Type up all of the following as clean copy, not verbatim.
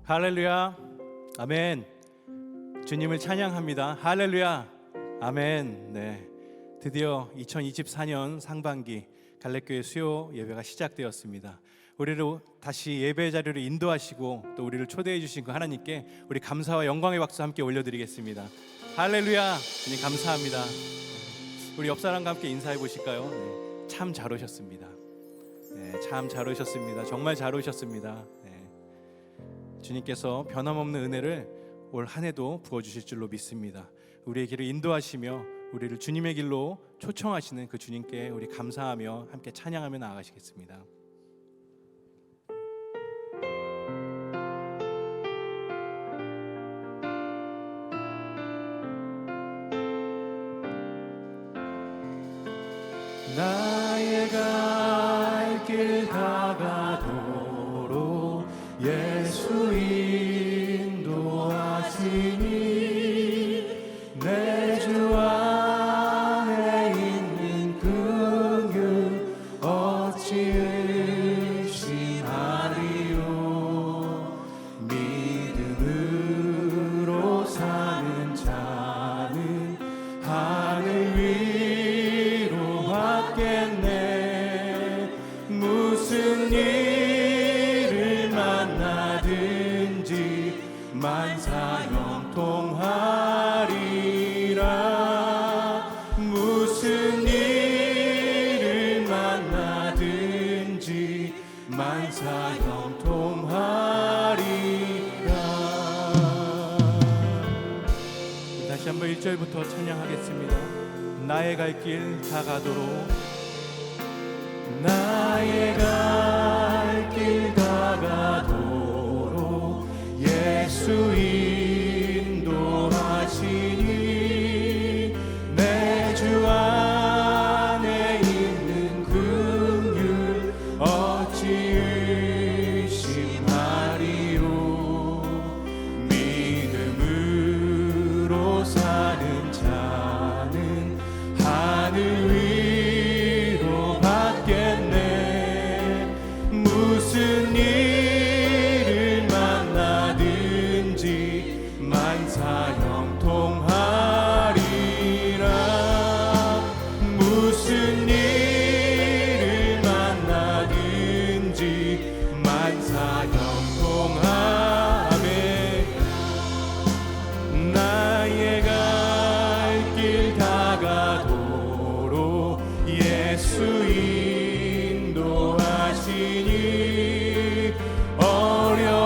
할렐루야, 아멘. 주님을 찬양합니다. 할렐루야, 아멘. 네, 드디어 2024년 상반기 갈래교회 수요 예배가 시작되었습니다. 우리를 다시 예배 자리로 인도하시고 또 우리를 초대해 주신 그 하나님께 우리 감사와 영광의 박수 함께 올려드리겠습니다. 할렐루야, 주님 감사합니다. 우리 옆 사람과 함께 인사해 보실까요? 네, 참 잘 오셨습니다. 네, 참 잘 오셨습니다. 정말 잘 오셨습니다. 네, 주님께서 변함없는 은혜를 올 한 해도 부어주실 줄로 믿습니다. 우리의 길을 인도하시며 우리를 주님의 길로 초청하시는 그 주님께 우리 감사하며 함께 찬양하며 나아가시겠습니다. 나의 갈 길 다가도록 예수 인도하시니 내 주 안에 있는 긍휼 어찌 의심하리요. 믿음으로 사는 자는 하늘 위로 받겠네. 무슨 일을 만나든지 만사형통하리라. 무슨 일을 만나든지 만사형통하리라. 다시 한번 1절부터 찬양하겠습니다. 나의 갈 길 다가도록, 나의 갈 길 다가도록 예수 인도하시니 내 주 안에 있는 긍휼 어찌 의심하리요. 믿음으로 사는 자는 하늘 위로 받겠네. 무슨 일을 만나든지 만사형통하리라. 무슨 일을 만나든지 만사형통하네. 나의 갈 길 다가도록 예수 인도하시니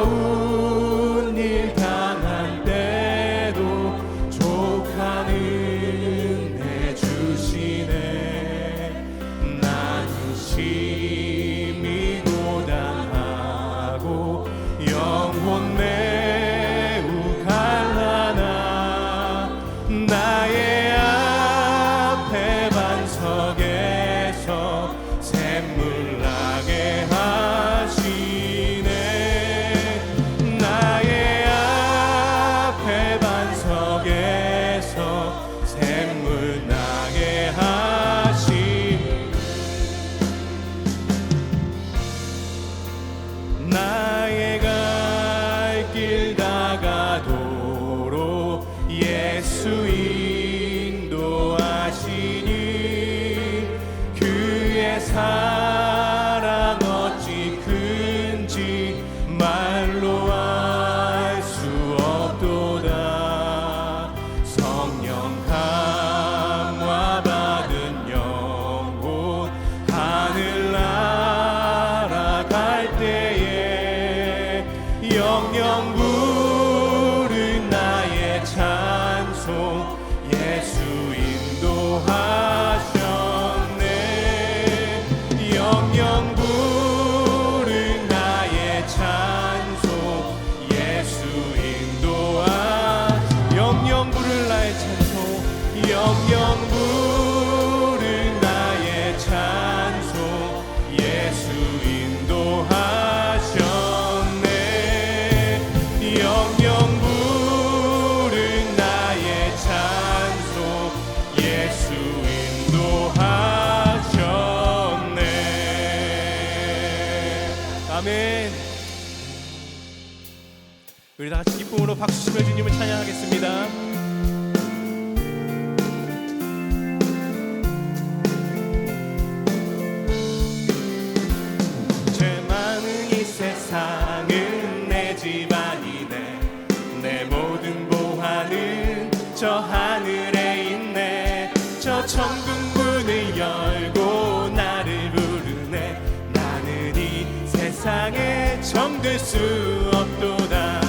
어려운 일 당할 때도 족한 은혜 주시네. 나는 심히 고단하고 영혼 매우 갈라나 나의 앞에 반석에서 샘물 나게 하시네. 나의 앞에 반석에서 샘물 나게 하시네. 나의 갈 길 다가도록 예수 인도하시니 그의 사랑 어찌 큰지 말로 알 수 없도다. 성령 감화 받은 영혼 하늘 날아갈 때에 영영 부른 나의 찬송 예수 인도하셨네. 영영 부른 나의 찬송 예수 영영 부른 나의 찬송 영영 부른 나의 찬송 예수 인도하셨네. 영영 부른 나의 찬송 예수 인도하셨네. 아멘. 우리 다 같이 기쁨으로 박수치며 주님을 찬양하겠습니다. 죄 많은 이 세상은 내 집안이네. 내 모든 보화는 저 하늘에 있네. 저 천국 문을 열고 나를 부르네. 나는 이 세상에 정들 수 없도다.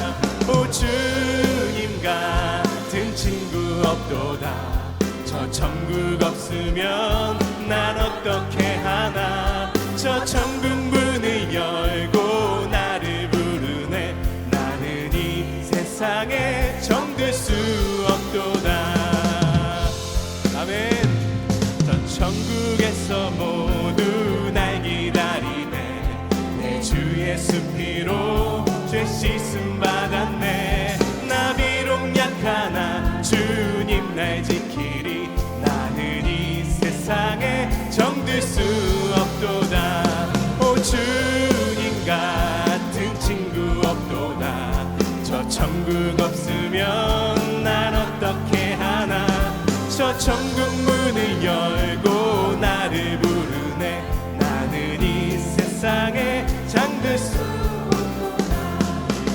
오 주님 같은 친구 없도다. 저 천국 없으면 난 어떻게 하나. 저 천국 문을 열고 나를 부르네. 나는 이 세상에 정들 수 없도다. 아멘. 저 천국에서 모두 날 기다리네. 내 주 예수 피로 죄 씻음 받았네. 나 비록 약하나 주님 날 지키리. 나는 이 세상에 정들 수 없도다. 오 주님 같은 친구 없도다. 저 천국 없으면 난 어떻게 하나. 저 천국 문을 열고 나를 부르네. 나는 이 세상에 잠들 수 없도다.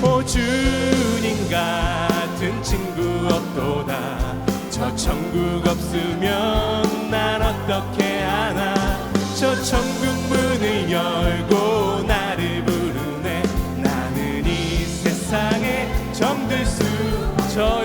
오 주님 같은 친구 없도다. 저 천국 없으면 난 어떻게 하나. 저 천국 문을 열고 나를 부르네. 나는 이 세상에 정들 수. 저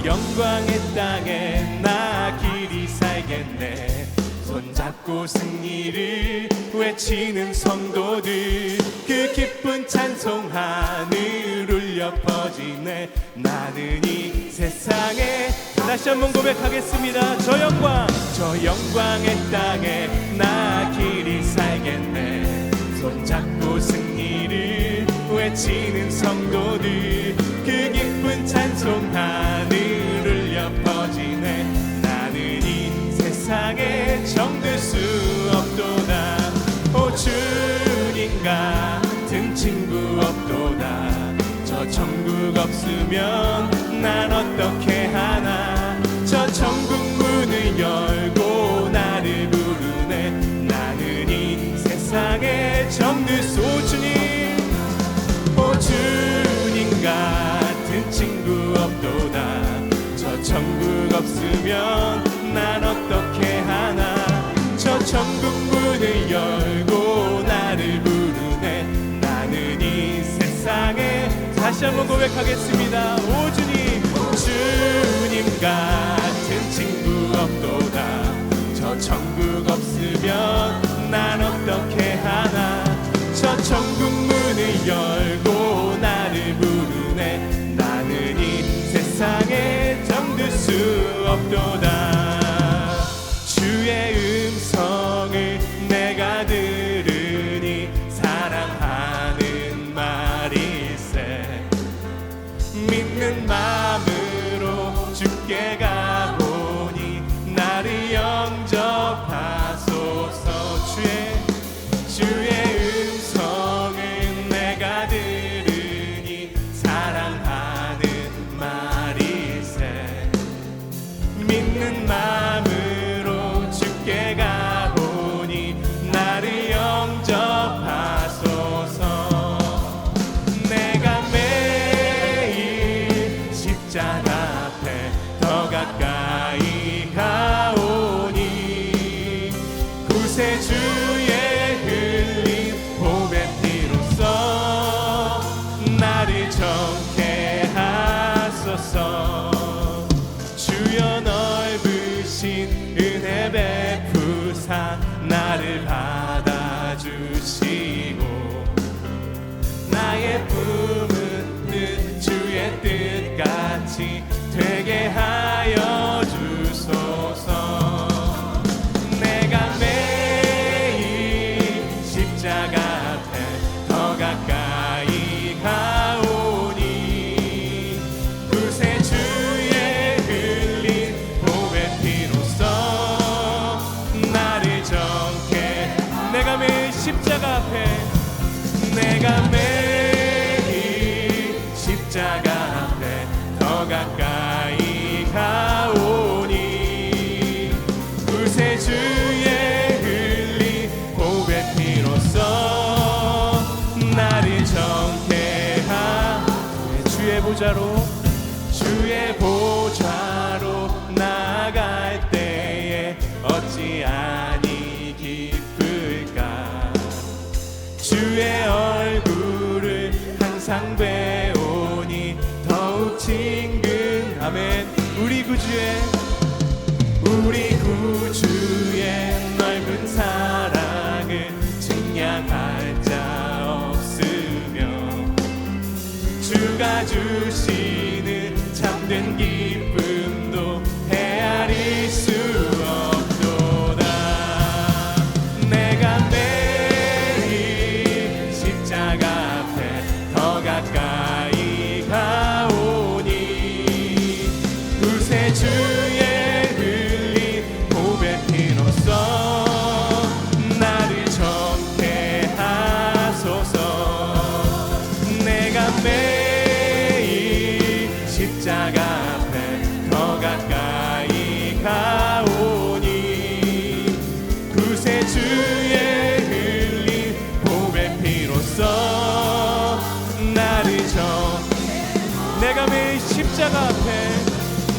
영광의 땅에 나 길이 살겠네. 손잡고 승리를 외치는 성도들. 그 기쁜 찬송 하늘 울려 퍼지네. 나는 이 세상에 다시 한번 고백하겠습니다. 저 영광의 땅에 나 길이 살겠네. 손잡고 승리를 외치는 성도들. 그 기쁜 찬송 하늘 울려 퍼지네. 나는 이 세상에 정들 수 없도다. 오 주님 같은 친구 없도다. 저 천국 없으면 난 어떻게 하나. 저 천국 문을 열고 나를 부르네. 나는 이 세상에 정들 수. 오 주님 같은 친구 없도다. 저 천국 없으면 난 어떻게 하나. 저 천국 문을 열고 나를 부르네. 나는 이 세상에 다시 한번 고백하겠습니다. 오 주님 같은 친구 없도다. 저 천국 없으면 난 어떻게 하나. 저 천국 문을 열고 나를 부르네. 나는 이 세상에 정들 수 없도다. 주의 음성을 내가 들으니 사랑하는 말일세. 믿는 마음으로 주께 가보니 나를 영접하소서. 주의 음성을 내가 들으니 사랑하는 말일세. 믿는 마음으로 주께 가보니 나를 영접하소서. 내가 매일 십자가 앞에 더 가까이 가오니 구세주의 흘린 보배 피로써 나를 정케 하소서. 주여 넓으신 은혜 베푸사 나를 받아주시고 나의 품은 뜻 주의 뜻같이 되게 하여 주소서. 내가 매일 십자가 앞에 더 가까이 가오니 구세주 주의 보좌로 나갈 때에 어찌 아니 기쁠까. 주의 얼굴을 항상 배우니 더욱 친근. 아멘. 우리 구주의 넓은 사랑을 증량할 자 없으며 주가 주시는 참된 기쁨도 헤아릴 수 없도다. 내가 매일 십자가 앞에 더 가까이 가오니 구세주의 흘린 보배 피로써 나를 정케 하소서. 내가 매일 십자가 앞에 더 가까이 가오니 구세주의 흘린 보배 피로써 나를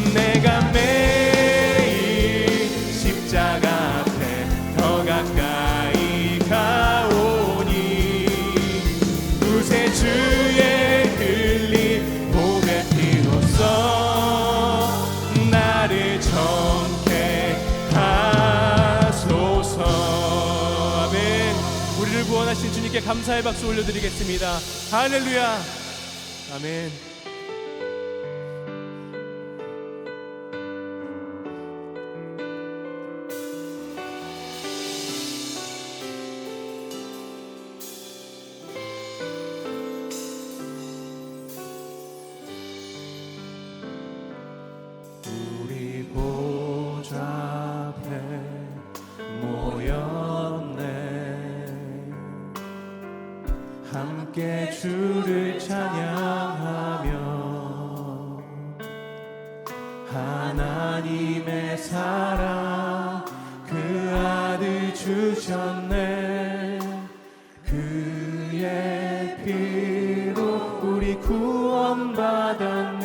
내가 매일 십자가 앞에 더 가까이 가오니 구세주의 흘린 보배 피로써 나를 정케 하소서. 아멘. 우리를 구원하신 주님께 감사의 박수 올려드리겠습니다. 할렐루야. 아멘. 우리 보좌 앞에 모였네. 함께 주를 찬양하며 하나님의 사랑 그 아들 주셨네. 그의 피로 우리 구원받았네.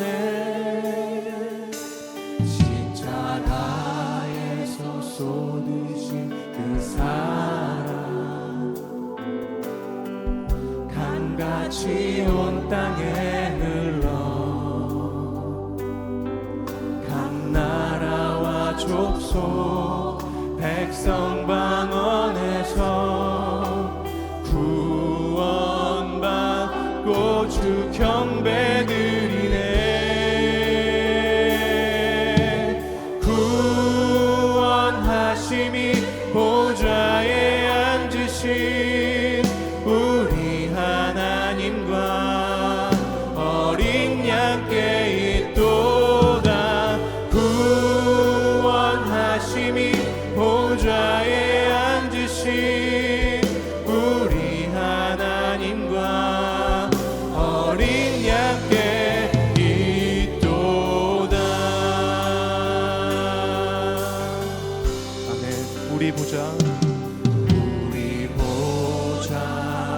십자가에서 쏟으신 그 사랑 강같이 온 땅에 흘러 각 나라와 족속 백성 방언에서 구원받고 주 경배드리네. 구원하심이 보좌에 앉으신 우리 하나님과 어린 양께 있도다. 구원하심이 보좌에 앉으신 우리 하나님과 어린 양께 있도다. 아멘. 우리 보좌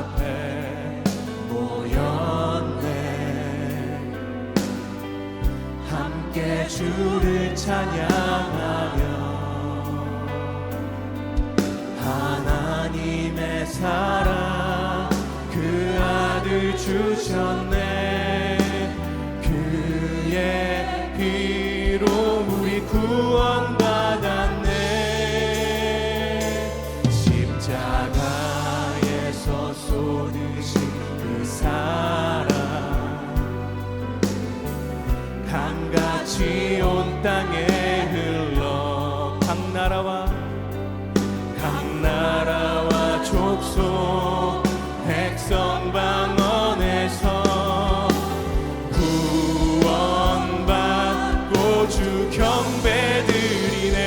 앞에 모였네. 함께 주를 찬양하며 하나님의 사랑 그 아들 주셨네. 그의 피로 우리 구원받았네. 십자가에서 쏟으신 그 사랑 강같이 온 땅에 흘러 각 나라와 족속 백성 방언에서 구원받고 주 경배드리네.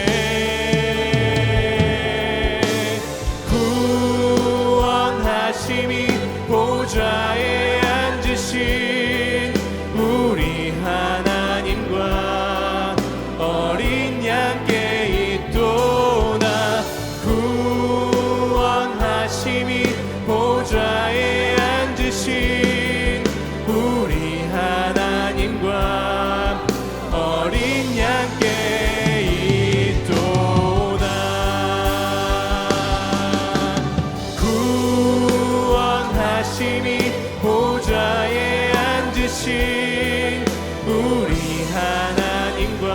구원하심이 보좌에 앉으신 우리 하나님과 어린 양께 있도다. 구원하심이 보좌에 앉으신 우리 하나님 앉으신 우리 하나님과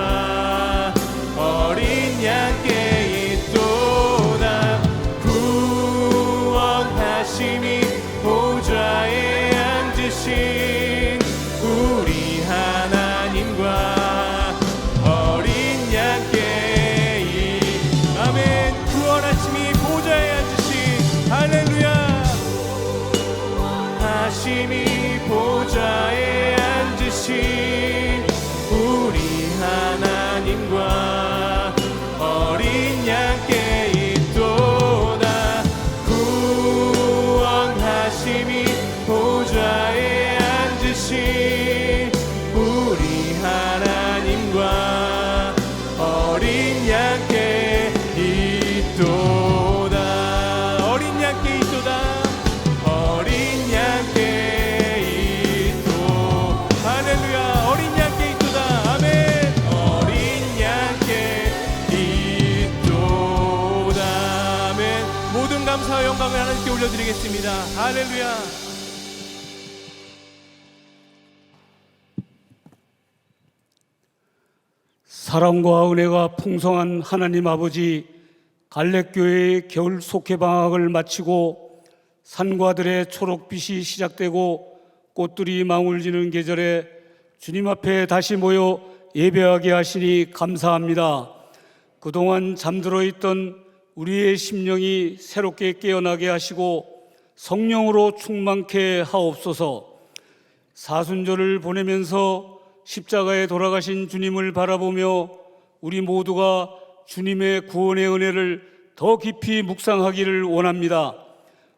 어린 양께 있도다. 구원하심이 보좌에 앉으신 우리 하나님과 어린 양께 아멘. 구원하심이 보좌에 앉으신 할렐루야. 하심이 보좌에 앉으신 우리 하나님과 어린 양께 있도다. 구원하심이 보좌에 앉으신 우리 하나님과 어린 양께 있도다. 어린 양께 있도다. 어린 양께 있도. 할렐루야. 어린 양께 있도다. 아멘. 어린 양께 있도다. 아멘. 모든 감사와 영광을 하나님께 올려드리겠습니다. 할렐루야. 사랑과 은혜가 풍성한 하나님 아버지, 갈렙교회의 겨울 속회 방학을 마치고 산과들의 초록빛이 시작되고 꽃들이 망울지는 계절에 주님 앞에 다시 모여 예배하게 하시니 감사합니다. 그동안 잠들어 있던 우리의 심령이 새롭게 깨어나게 하시고 성령으로 충만케 하옵소서. 사순절을 보내면서 십자가에 돌아가신 주님을 바라보며 우리 모두가 주님의 구원의 은혜를 더 깊이 묵상하기를 원합니다.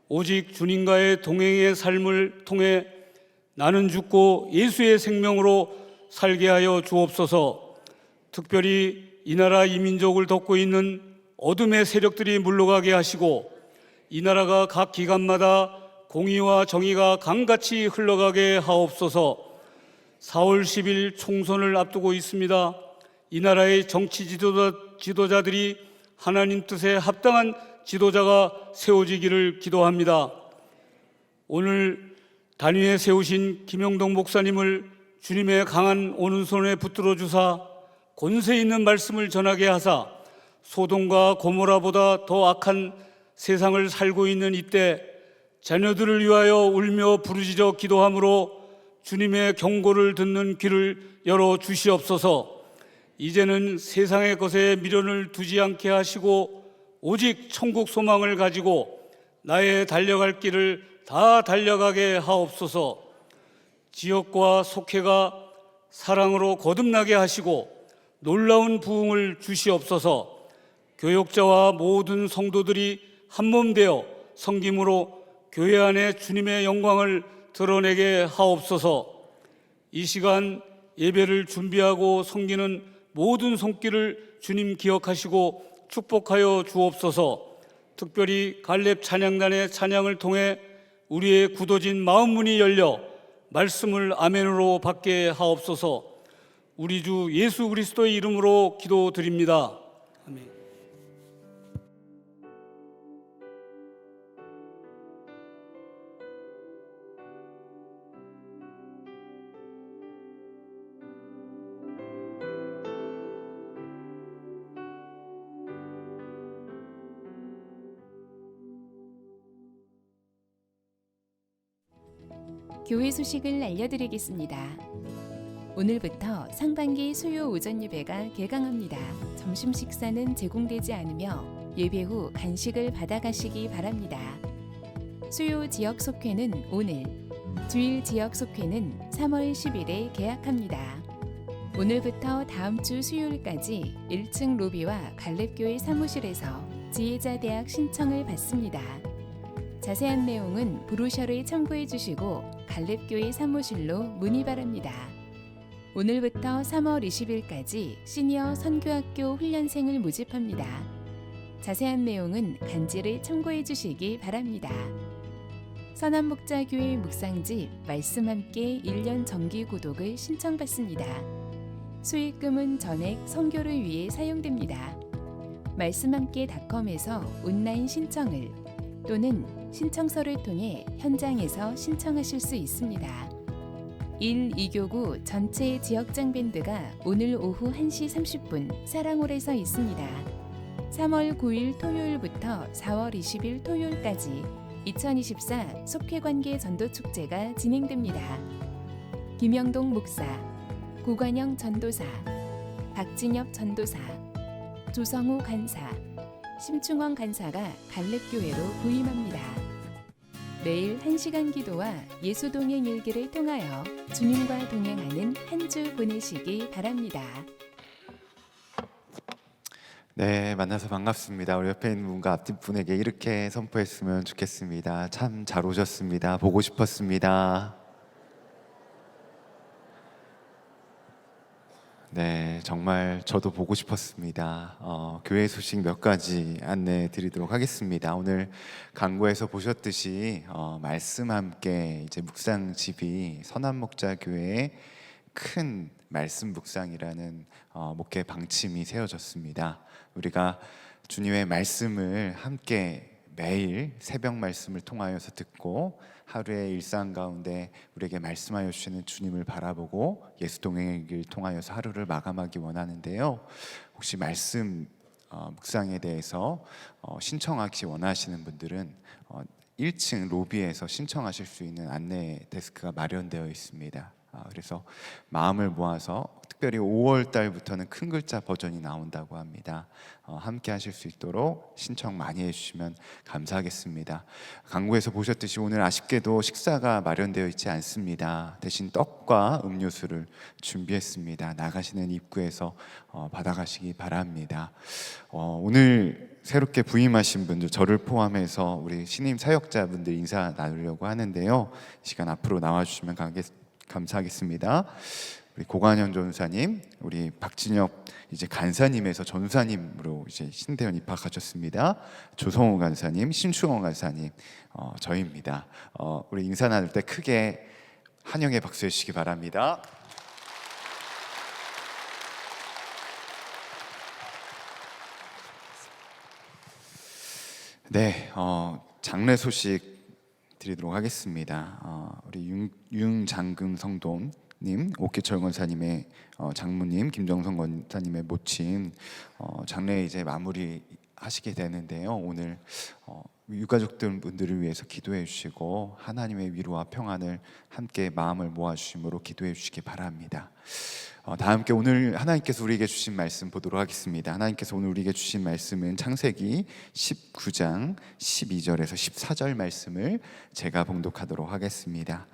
오직 주님과의 동행의 삶을 통해 나는 죽고 예수의 생명으로 살게 하여 주옵소서. 특별히 이 나라 이 민족을 덮고 있는 어둠의 세력들이 물러가게 하시고 이 나라가 각 기간마다 공의와 정의가 강같이 흘러가게 하옵소서. 4월 10일 총선을 앞두고 있습니다. 이 나라의 정치 지도자들이 하나님 뜻에 합당한 지도자가 세워지기를 기도합니다. 오늘 단위에 세우신 김영동 목사님을 주님의 강한 오른손에 붙들어 주사 권세 있는 말씀을 전하게 하사 소돔과 고모라보다 더 악한 세상을 살고 있는 이때 자녀들을 위하여 울며 부르짖어 기도함으로 주님의 경고를 듣는 귀를 열어 주시옵소서. 이제는 세상의 것에 미련을 두지 않게 하시고 오직 천국 소망을 가지고 나의 달려갈 길을 다 달려가게 하옵소서. 지역과 속회가 사랑으로 거듭나게 하시고 놀라운 부흥을 주시옵소서. 교역자와 모든 성도들이 한몸 되어 섬김으로 교회 안에 주님의 영광을 드러내게 하옵소서. 이 시간 예배를 준비하고 섬기는 모든 손길을 주님 기억하시고 축복하여 주옵소서. 특별히 갈렙 찬양단의 찬양을 통해 우리의 굳어진 마음 문이 열려 말씀을 아멘으로 받게 하옵소서. 우리 주 예수 그리스도의 이름으로 기도드립니다. 아멘. 교회 소식을 알려드리겠습니다. 오늘부터 상반기 수요 오전 예배가 개강합니다. 점심 식사는 제공되지 않으며 예배 후 간식을 받아가시기 바랍니다. 수요 지역 속회는 오늘, 주일 지역 속회는 3월 10일에 개학합니다. 오늘부터 다음 주 수요일까지 1층 로비와 갈렙교회 사무실에서 지혜자대학 신청을 받습니다. 자세한 내용은 브로셔를 참고해 주시고 갈렙교회 사무실로 문의 바랍니다. 오늘부터 3월 20일까지 시니어 선교학교 훈련생을 모집합니다. 자세한 내용은 간지를 참고해 주시기 바랍니다. 선한목자교회 묵상집 말씀 함께 1년 정기 구독을 신청받습니다. 수익금은 전액 선교를 위해 사용됩니다. 말씀함께닷컴에서 온라인 신청을 또는 신청서를 통해 현장에서 신청하실 수 있습니다. 1, 2교구 전체 지역장 밴드가 오늘 오후 1시 30분 사랑홀에서 있습니다. 3월 9일 토요일부터 4월 20일 토요일까지 2024 속회관계 전도축제가 진행됩니다. 김영동 목사, 고관영 전도사, 박진엽 전도사, 조성우 간사, 심충원 간사가 갈렙교회로 부임합니다. 매일 1시간 기도와 예수 동행 일기를 통하여 주님과 동행하는 한 주 보내시기 바랍니다. 네, 만나서 반갑습니다. 우리 옆에 있는 분과 앞뒷 분에게 이렇게 선포했으면 좋겠습니다. 참 잘 오셨습니다. 보고 싶었습니다. 네, 정말 저도 보고 싶었습니다. 교회 소식 몇 가지 안내해 드리도록 하겠습니다. 오늘 강구에서 보셨듯이 말씀 함께 이제 묵상집이 선한목자교회의 큰 말씀 묵상이라는 목회 방침이 세워졌습니다. 우리가 주님의 말씀을 함께 매일 새벽 말씀을 통하여서 듣고 하루의 일상 가운데 우리에게 말씀하여 주시는 주님을 바라보고 예수 동행의 길 통하여서 하루를 마감하기 원하는데요. 혹시 말씀 묵상에 대해서 신청하기 원하시는 분들은 1층 로비에서 신청하실 수 있는 안내 데스크가 마련되어 있습니다. 그래서 마음을 모아서 특별히 5월 달부터는 큰 글자 버전이 나온다고 합니다. 함께 하실 수 있도록 신청 많이 해주시면 감사하겠습니다. 강구에서 보셨듯이 오늘 아쉽게도 식사가 마련되어 있지 않습니다. 대신 떡과 음료수를 준비했습니다. 나가시는 입구에서 받아가시기 바랍니다. 오늘 새롭게 부임하신 분들 저를 포함해서 우리 신임 사역자분들 인사 나누려고 하는데요. 이 시간 앞으로 나와주시면 감사하겠습니다. 우리 고관현 전사님, 우리 박진엽 이제 간사님에서 전사님으로 이제 신대원 입학하셨습니다. 조성우 간사님, 심충원 간사님, 저희입니다. 우리 인사 나눌 때 크게 환영의 박수 해주시기 바랍니다. 네, 장례 소식 드리도록 하겠습니다. 우리 윤장금 성도님, 옥기철 권사님의 장모님, 김정선 권사님의 모친 장례 이제 마무리 하시게 되는데요. 오늘 유가족들 분들을 위해서 기도해 주시고 하나님의 위로와 평안을 함께 마음을 모아 주심으로 기도해 주시기 바랍니다. 다 함께 오늘 하나님께서 우리에게 주신 말씀 보도록 하겠습니다. 하나님께서 오늘 우리에게 주신 말씀은 창세기 19장 12절에서 14절 말씀을 제가 봉독하도록 하겠습니다.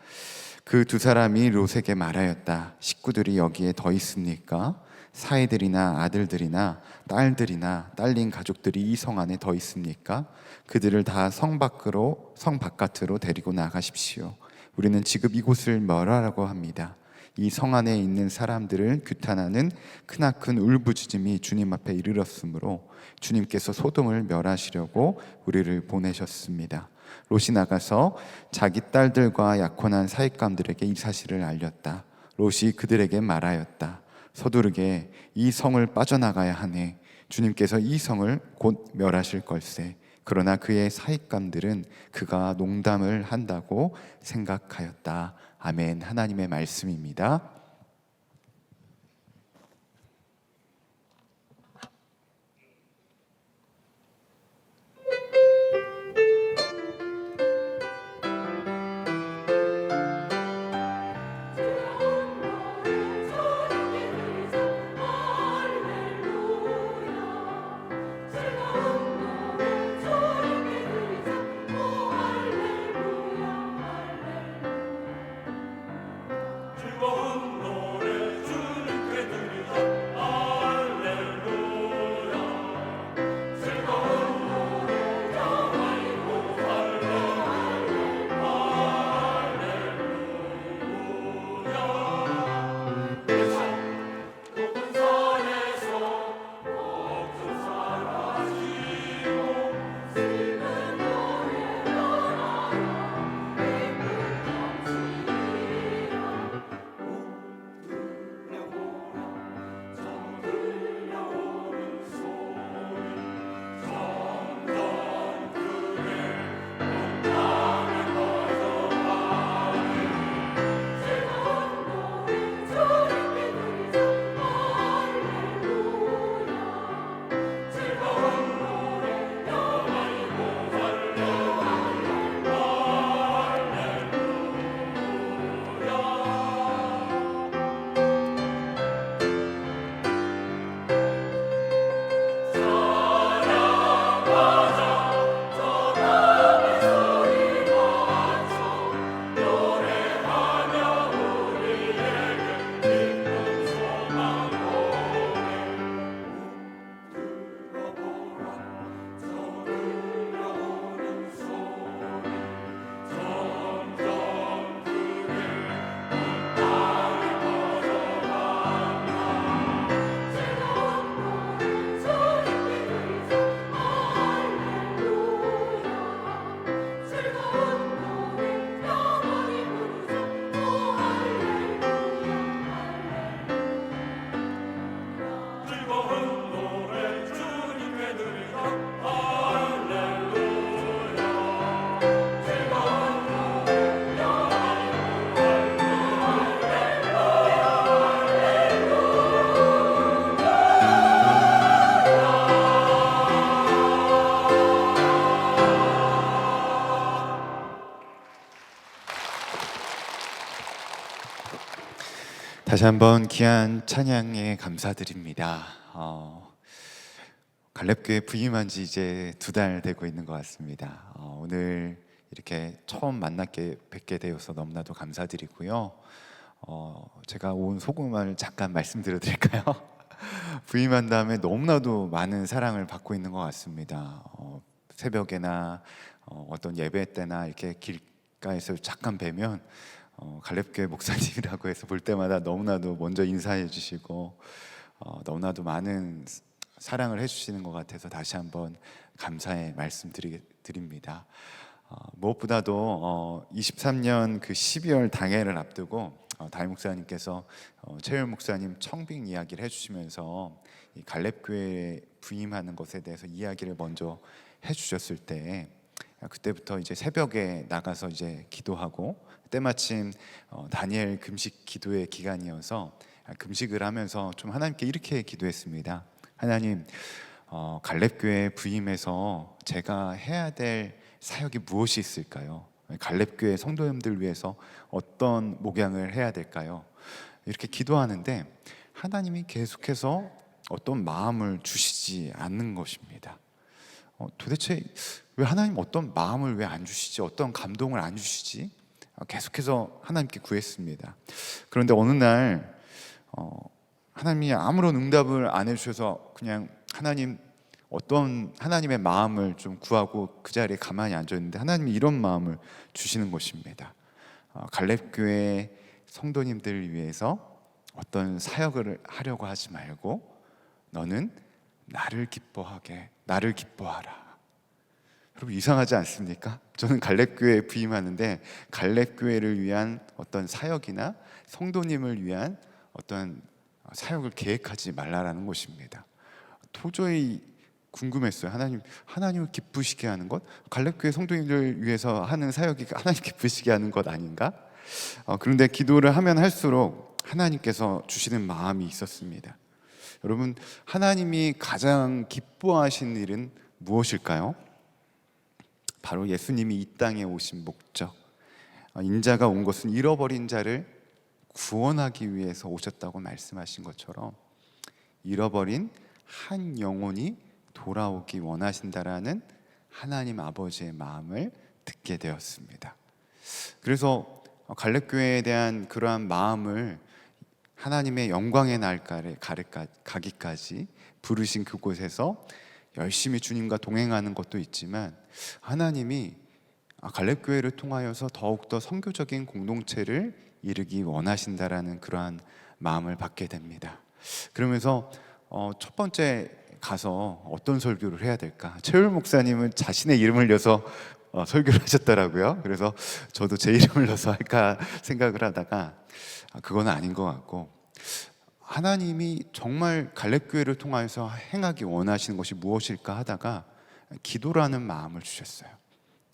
그 두 사람이 롯에게 말하였다. 식구들이 여기에 더 있습니까? 사이들이나 아들들이나 딸들이나 딸린 가족들이 이 성 안에 더 있습니까? 그들을 다 성 바깥으로 데리고 나가십시오. 우리는 지금 이곳을 멸하라고 합니다. 이 성 안에 있는 사람들을 규탄하는 크나큰 울부짖음이 주님 앞에 이르렀으므로 주님께서 소돔을 멸하시려고 우리를 보내셨습니다. 롯이 나가서 자기 딸들과 약혼한 사익감들에게 이 사실을 알렸다. 롯이 그들에게 말하였다. 서두르게 이 성을 빠져나가야 하네. 주님께서 이 성을 곧 멸하실 걸세. 그러나 그의 사익감들은 그가 농담을 한다고 생각하였다. 아멘. 하나님의 말씀입니다. 즐거운 다시 한번 귀한 찬양에 감사드립니다. 갈렙교회 부임한 지 이제 2달 되고 있는 것 같습니다. 오늘 이렇게 처음 뵙게 되어서 너무나도 감사드리고요. 제가 온 소감을 잠깐 말씀드려 드릴까요? 부임한 다음에 너무나도 많은 사랑을 받고 있는 것 같습니다. 새벽에나 어떤 예배 때나 이렇게 길가에서 잠깐 뵈면 갈렙교회 목사님이라고 해서 볼 때마다 너무나도 먼저 인사해 주시고 너무나도 많은 사랑을 해주시는 것 같아서 다시 한번 감사의 말씀 드립니다. 무엇보다도 23년 그 12월 당회를 앞두고 담임 목사님께서 최율 목사님 청빙 이야기를 해주시면서 이 갈렙교회에 부임하는 것에 대해서 이야기를 먼저 해주셨을 때 그때부터 이제 새벽에 나가서 이제 기도하고 때마침 다니엘 금식 기도의 기간이어서 금식을 하면서 좀 하나님께 이렇게 기도했습니다. 하나님, 갈렙교회 부임해서 제가 해야 될 사역이 무엇이 있을까요? 갈렙교회 성도님들 위해서 어떤 목양을 해야 될까요? 이렇게 기도하는데 하나님이 계속해서 어떤 마음을 주시지 않는 것입니다. 도대체 왜 하나님 어떤 마음을 왜 안 주시지? 어떤 감동을 안 주시지? 계속해서 하나님께 구했습니다. 그런데 어느 날 하나님이 아무런 응답을 안 해주셔서 그냥 어떤 하나님의 마음을 좀 구하고 그 자리에 가만히 앉았는데 하나님이 이런 마음을 주시는 것입니다. 갈렙교회 성도님들을 위해서 어떤 사역을 하려고 하지 말고 너는 나를 기뻐하라. 여러분 이상하지 않습니까? 저는 갈렙교회에 부임하는데 갈렙교회를 위한 어떤 사역이나 성도님을 위한 어떤 사역을 계획하지 말라라는 것입니다. 도저히 궁금했어요. 하나님을 기쁘시게 하는 것? 갈렙교회 성도님들 위해서 하는 사역이 하나님 기쁘시게 하는 것 아닌가? 그런데 기도를 하면 할수록 하나님께서 주시는 마음이 있었습니다. 여러분, 하나님이 가장 기뻐하신 일은 무엇일까요? 바로 예수님이 이 땅에 오신 목적. 인자가 온 것은 잃어버린 자를 구원하기 위해서 오셨다고 말씀하신 것처럼 잃어버린 한 영혼이 돌아오기 원하신다라는 하나님 아버지의 마음을 듣게 되었습니다. 그래서 갈렙교회에 대한 그러한 마음을 하나님의 영광의 날까지 가기까지 부르신 그곳에서 열심히 주님과 동행하는 것도 있지만 하나님이 갈렙교회를 통하여서 더욱더 선교적인 공동체를 이루기 원하신다라는 그러한 마음을 받게 됩니다. 그러면서 첫 번째 가서 어떤 설교를 해야 될까? 최율 목사님은 자신의 이름을 넣어서 설교를 하셨더라고요. 그래서 저도 제 이름을 넣어서 할까 생각을 하다가 그건 아닌 것 같고 하나님이 정말 갈렙교회를 통해서 행하기 원하시는 것이 무엇일까 하다가 기도라는 마음을 주셨어요.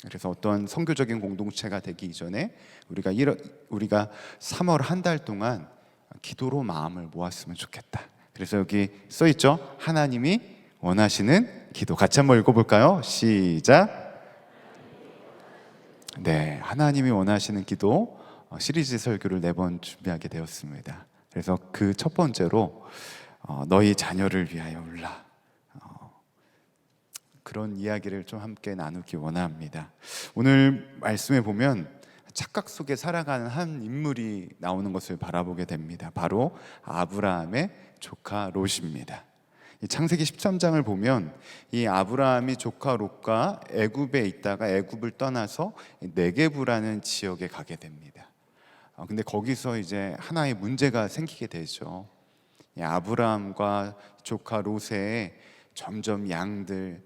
그래서 어떤 선교적인 공동체가 되기 이전에 우리가 3월 한 달 동안 기도로 마음을 모았으면 좋겠다. 그래서 여기 써 있죠. 하나님이 원하시는 기도. 같이 한번 읽어볼까요? 시작. 네, 하나님이 원하시는 기도 시리즈 설교를 4번 준비하게 되었습니다. 그래서 그 첫 번째로 너희 자녀를 위하여 울라. 그런 이야기를 좀 함께 나누기 원합니다. 오늘 말씀에 보면 착각 속에 살아가는 한 인물이 나오는 것을 바라보게 됩니다. 바로 아브라함의 조카 롯입니다. 창세기 13장을 보면 이 아브라함이 조카 롯과 애굽에 있다가 애굽을 떠나서 네게브라는 지역에 가게 됩니다. 근데 거기서 이제 하나의 문제가 생기게 되죠. 아브라함과 조카 롯의 점점 양들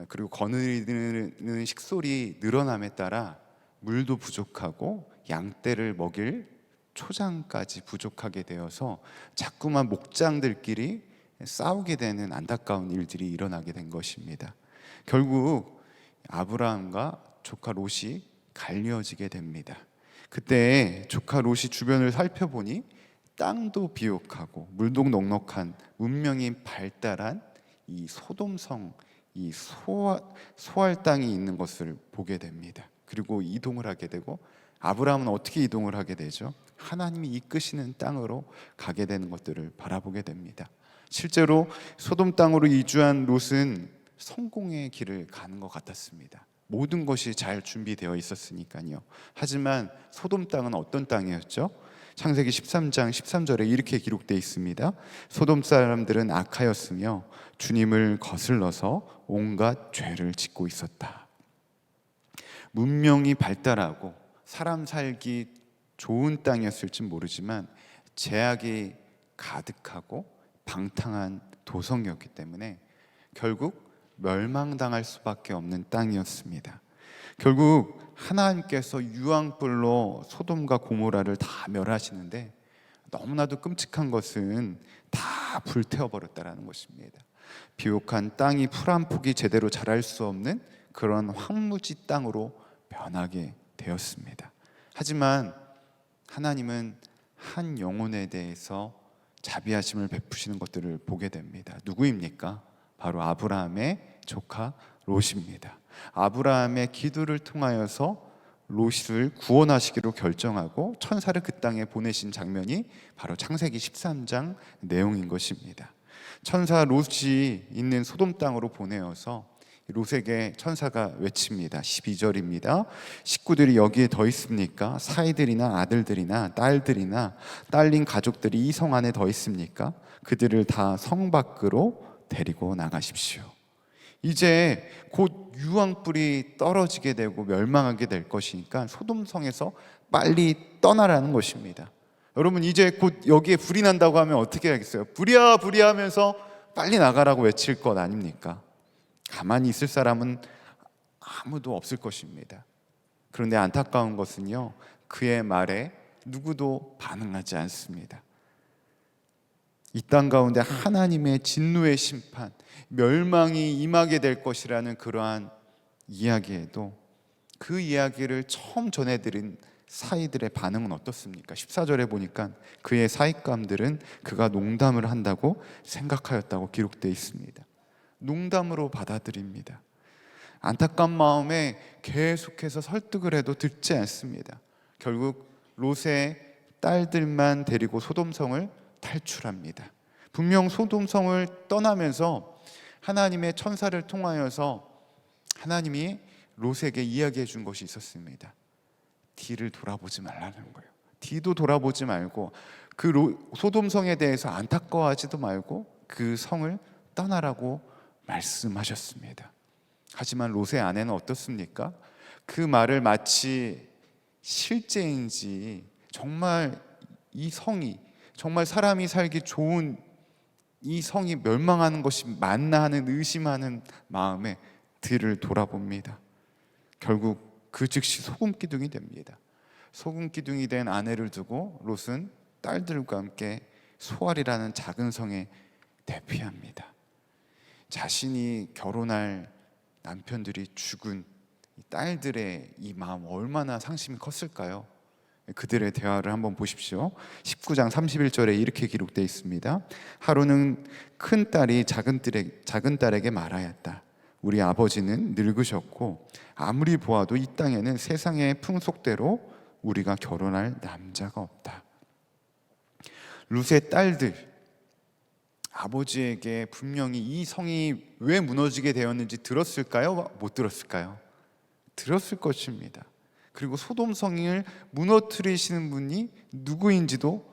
그리고 거느리는 식솔이 늘어남에 따라 물도 부족하고 양떼를 먹일 초장까지 부족하게 되어서 자꾸만 목장들끼리 싸우게 되는 안타까운 일들이 일어나게 된 것입니다. 결국 아브라함과 조카 롯이 갈려지게 됩니다. 그때 조카 롯이 주변을 살펴보니 땅도 비옥하고 물도 넉넉한 문명이 발달한 이 소돔성, 이 소할 땅이 있는 것을 보게 됩니다. 그리고 이동을 하게 되고 아브라함은 어떻게 이동을 하게 되죠? 하나님이 이끄시는 땅으로 가게 되는 것들을 바라보게 됩니다. 실제로 소돔 땅으로 이주한 롯은 성공의 길을 가는 것 같았습니다. 모든 것이 잘 준비되어 있었으니까요. 하지만 소돔 땅은 어떤 땅이었죠? 창세기 13장 13절에 이렇게 기록되어 있습니다. 소돔 사람들은 악하였으며 주님을 거슬러서 온갖 죄를 짓고 있었다. 문명이 발달하고 사람 살기 좋은 땅이었을지 모르지만 죄악이 가득하고 방탕한 도성이었기 때문에 결국 멸망당할 수밖에 없는 땅이었습니다. 결국 하나님께서 유황불로 소돔과 고모라를 다 멸하시는데 너무나도 끔찍한 것은 다 불태워버렸다는 것입니다. 비옥한 땅이 풀 한 폭이 제대로 자랄 수 없는 그런 황무지 땅으로 변하게 되었습니다. 하지만 하나님은 한 영혼에 대해서 자비하심을 베푸시는 것들을 보게 됩니다. 누구입니까? 바로 아브라함의 조카 롯입니다. 아브라함의 기도를 통하여서 롯을 구원하시기로 결정하고 천사를 그 땅에 보내신 장면이 바로 창세기 13장 내용인 것입니다. 천사 롯이 있는 소돔 땅으로 보내어서 롯에게 천사가 외칩니다. 12절입니다. 식구들이 여기에 더 있습니까? 사이들이나 아들들이나 딸들이나 딸린 가족들이 이 성 안에 더 있습니까? 그들을 다 성 밖으로 데리고 나가십시오. 이제 곧 유황불이 떨어지게 되고 멸망하게 될 것이니까 소돔성에서 빨리 떠나라는 것입니다. 여러분, 이제 곧 여기에 불이 난다고 하면 어떻게 하겠어요? 불이야 불이야 하면서 빨리 나가라고 외칠 것 아닙니까? 가만히 있을 사람은 아무도 없을 것입니다. 그런데 안타까운 것은요, 그의 말에 누구도 반응하지 않습니다. 이 땅 가운데 하나님의 진노의 심판, 멸망이 임하게 될 것이라는 그러한 이야기에도 그 이야기를 처음 전해드린 사이들의 반응은 어떻습니까? 14절에 보니까 그의 사익감들은 그가 농담을 한다고 생각하였다고 기록되어 있습니다. 농담으로 받아들입니다. 안타까운 마음에 계속해서 설득을 해도 듣지 않습니다. 결국 롯의 딸들만 데리고 소돔성을 탈출합니다. 분명 소돔성을 떠나면서 하나님의 천사를 통하여서 하나님이 롯에게 이야기해 준 것이 있었습니다. 뒤를 돌아보지 말라는 거예요. 뒤도 돌아보지 말고 그 소돔성에 대해서 안타까워하지도 말고 그 성을 떠나라고 말씀하셨습니다. 하지만 롯의 아내는 어떻습니까? 그 말을 마치 실제인지 정말 이 성이 정말 사람이 살기 좋은 이 성이 멸망하는 것이 맞나 하는 의심하는 마음에 뒤를 돌아봅니다. 결국 그 즉시 소금기둥이 됩니다. 소금기둥이 된 아내를 두고 롯은 딸들과 함께 소알이라는 작은 성에 대피합니다. 자신이 결혼할 남편들이 죽은 딸들의 이 마음 얼마나 상심이 컸을까요? 그들의 대화를 한번 보십시오. 19장 31절에 이렇게 기록되어 있습니다. 하루는 큰 딸이 작은 딸에게 말하였다. 우리 아버지는 늙으셨고 아무리 보아도 이 땅에는 세상의 풍속대로 우리가 결혼할 남자가 없다. 룻의 딸들, 아버지에게 분명히 이 성이 왜 무너지게 되었는지 들었을까요? 못 들었을까요? 들었을 것입니다. 그리고 소돔성을 무너뜨리시는 분이 누구인지도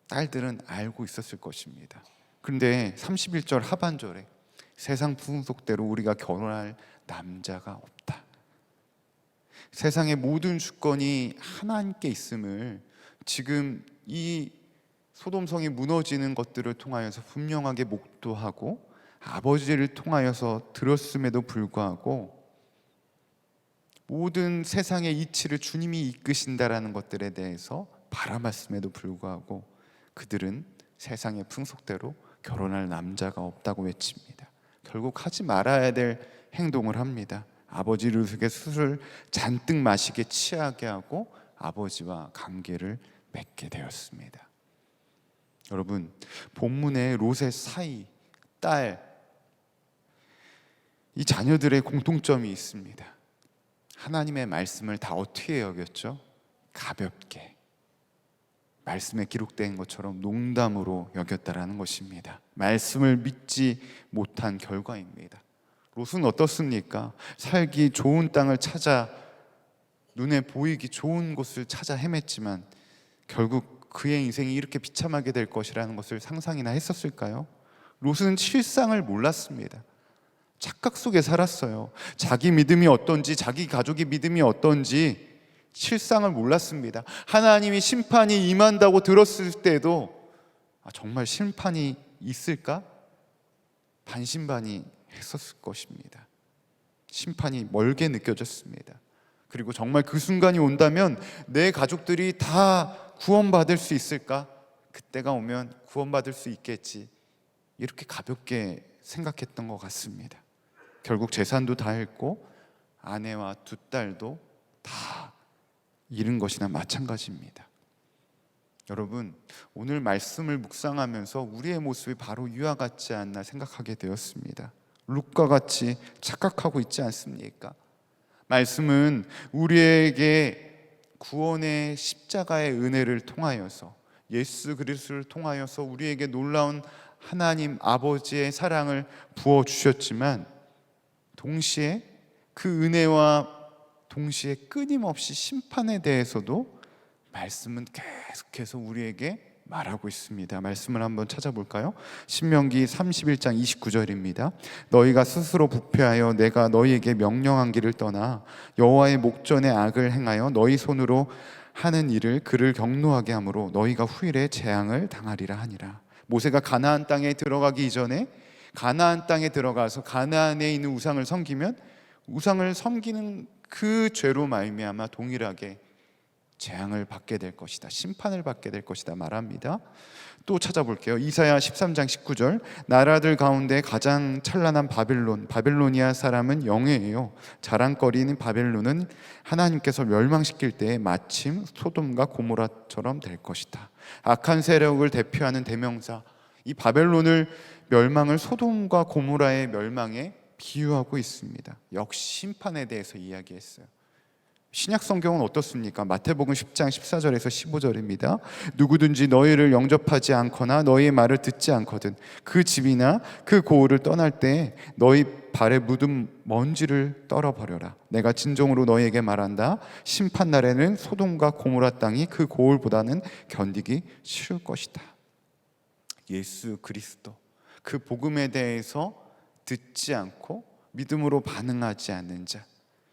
딸들은 알고 있었을 것입니다. 그런데 31절 하반절에 세상 풍속대로 우리가 결혼할 남자가 없다. 세상의 모든 주권이 하나님께 있음을 지금 이 소돔성이 무너지는 것들을 통하여서 분명하게 목도하고 아버지를 통하여서 들었음에도 불구하고 모든 세상의 이치를 주님이 이끄신다라는 것들에 대해서 바라봤음에도 불구하고 그들은 세상의 풍속대로 결혼할 남자가 없다고 외칩니다. 결국 하지 말아야 될 행동을 합니다. 아버지 룻에게 술을 잔뜩 마시게 취하게 하고 아버지와 관계를 맺게 되었습니다. 여러분, 본문의 롯의 사이, 딸, 이 자녀들의 공통점이 있습니다. 하나님의 말씀을 다 어떻게 여겼죠? 가볍게, 말씀에 기록된 것처럼 농담으로 여겼다라는 것입니다. 말씀을 믿지 못한 결과입니다. 롯은 어떻습니까? 살기 좋은 땅을 찾아 눈에 보이기 좋은 곳을 찾아 헤맸지만 결국 그의 인생이 이렇게 비참하게 될 것이라는 것을 상상이나 했었을까요? 롯은 실상을 몰랐습니다. 착각 속에 살았어요. 자기 믿음이 어떤지, 자기 가족의 믿음이 어떤지 실상을 몰랐습니다. 하나님이 심판이 임한다고 들었을 때도 정말 심판이 있을까? 반신반의했었을 것입니다. 심판이 멀게 느껴졌습니다. 그리고 정말 그 순간이 온다면 내 가족들이 다 구원받을 수 있을까? 그때가 오면 구원받을 수 있겠지. 이렇게 가볍게 생각했던 것 같습니다. 결국 재산도 다 잃고 아내와 두 딸도 다 잃은 것이나 마찬가지입니다. 여러분, 오늘 말씀을 묵상하면서 우리의 모습이 바로 이와 같지 않나 생각하게 되었습니다. 룻과 같이 착각하고 있지 않습니까? 말씀은 우리에게 구원의 십자가의 은혜를 통하여서, 예수 그리스도를 통하여서 우리에게 놀라운 하나님 아버지의 사랑을 부어주셨지만 동시에 그 은혜와 동시에 끊임없이 심판에 대해서도 말씀은 계속해서 우리에게 말하고 있습니다. 말씀을 한번 찾아볼까요? 신명기 31장 29절입니다. 너희가 스스로 부패하여 내가 너희에게 명령한 길을 떠나 여호와의 목전에 악을 행하여 너희 손으로 하는 일을 그를 경노하게 하므로 너희가 후일에 재앙을 당하리라 하니라. 모세가 가나안 땅에 들어가기 이전에 가나안 땅에 들어가서 가나안에 있는 우상을 섬기면 우상을 섬기는 그 죄로 말미암아 동일하게 재앙을 받게 될 것이다, 심판을 받게 될 것이다 말합니다. 또 찾아볼게요. 이사야 13장 19절. 나라들 가운데 가장 찬란한 바벨로니아 사람은 영예예요. 자랑거리는 바벨론은 하나님께서 멸망시킬 때에 마침 소돔과 고모라처럼 될 것이다. 악한 세력을 대표하는 대명사, 이 바벨론을 멸망을 소돔과 고모라의 멸망에 비유하고 있습니다. 역시 심판에 대해서 이야기했어요. 신약 성경은 어떻습니까? 마태복음 10장 14절에서 15절입니다. 누구든지 너희를 영접하지 않거나 너희의 말을 듣지 않거든 그 집이나 그 고을을 떠날 때 너희 발에 묻은 먼지를 떨어버려라. 내가 진정으로 너희에게 말한다. 심판 날에는 소돔과 고모라 땅이 그 고을보다는 견디기 쉬울 것이다. 예수 그리스도, 그 복음에 대해서 듣지 않고 믿음으로 반응하지 않는 자,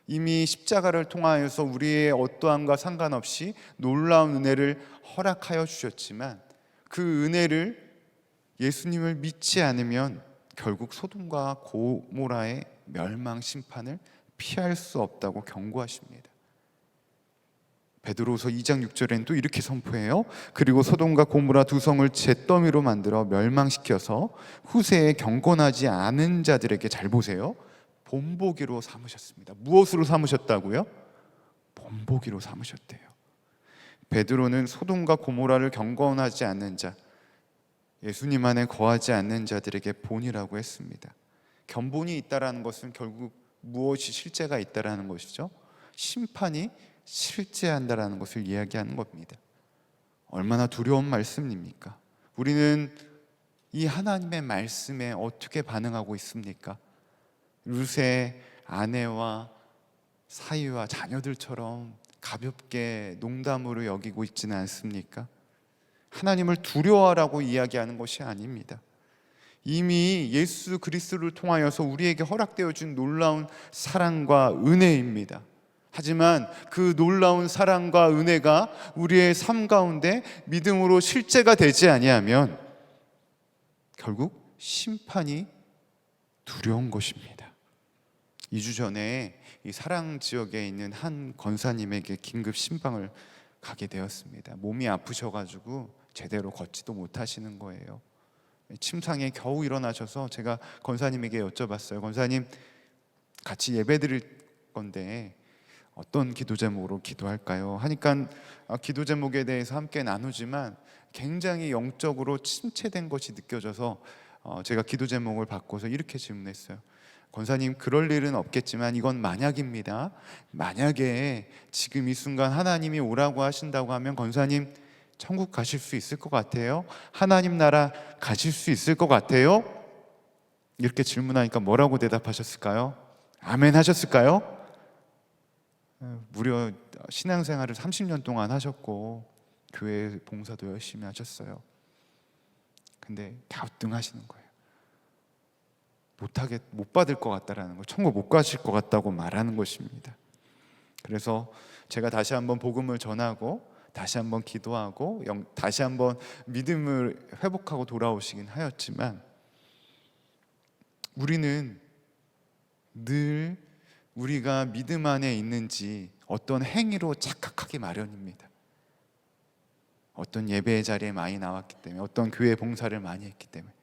이미 십자가를 통하여서 우리의 어떠함과 상관없이 놀라운 은혜를 허락하여 주셨지만 그 은혜를, 예수님을 믿지 않으면 결국 소돔과 고모라의 멸망 심판을 피할 수 없다고 경고하십니다. 베드로후서 2장 6절에는 또 이렇게 선포해요. 그리고 소돔과 고모라 두 성을 잿더미로 만들어 멸망시켜서 후세에 경건하지 않은 자들에게, 잘 보세요, 본보기로 삼으셨습니다. 무엇으로 삼으셨다고요? 본보기로 삼으셨대요. 베드로는 소돔과 고모라를 경건하지 않는 자, 예수님 안에 거하지 않는 자들에게 본이라고 했습니다. 견본이 있다라는 것은 결국 무엇이 실제가 있다라는 것이죠. 심판이 실제한다라는 것을 이야기하는 겁니다. 얼마나 두려운 말씀입니까? 우리는 이 하나님의 말씀에 어떻게 반응하고 있습니까? 룻의 아내와 사위와 자녀들처럼 가볍게 농담으로 여기고 있지는 않습니까? 하나님을 두려워하라고 이야기하는 것이 아닙니다. 이미 예수 그리스도를 통하여서 우리에게 허락되어 준 놀라운 사랑과 은혜입니다. 하지만 그 놀라운 사랑과 은혜가 우리의 삶 가운데 믿음으로 실제가 되지 아니하면 결국 심판이 두려운 것입니다. 2주 전에 이 사랑 지역에 있는 한 권사님에게 긴급 신방을 가게 되었습니다. 몸이 아프셔가지고 제대로 걷지도 못하시는 거예요. 침상에 겨우 일어나셔서 제가 권사님에게 여쭤봤어요. 권사님, 같이 예배 드릴 건데 어떤 기도 제목으로 기도할까요? 하니까 기도 제목에 대해서 함께 나누지만 굉장히 영적으로 침체된 것이 느껴져서 제가 기도 제목을 바꿔서 이렇게 질문했어요. 권사님, 그럴 일은 없겠지만 이건 만약입니다. 만약에 지금 이 순간 하나님이 오라고 하신다고 하면 권사님 천국 가실 수 있을 것 같아요? 하나님 나라 가실 수 있을 것 같아요? 이렇게 질문하니까 뭐라고 대답하셨을까요? 아멘 하셨을까요? 무려 신앙생활을 30년 동안 하셨고 교회 봉사도 열심히 하셨어요. 근데 갸우뚱하시는 거예요. 못 받을 것 같다라는 거, 천국 못 가실 것 같다고 말하는 것입니다. 그래서 제가 다시 한번 복음을 전하고 다시 한번 기도하고 다시 한번 믿음을 회복하고 돌아오시긴 하였지만, 우리는 늘 우리가 믿음 안에 있는지 어떤 행위로 착각하기 마련입니다. 어떤 예배의 자리에 많이 나왔기 때문에, 어떤 교회 봉사를 많이 했기 때문에.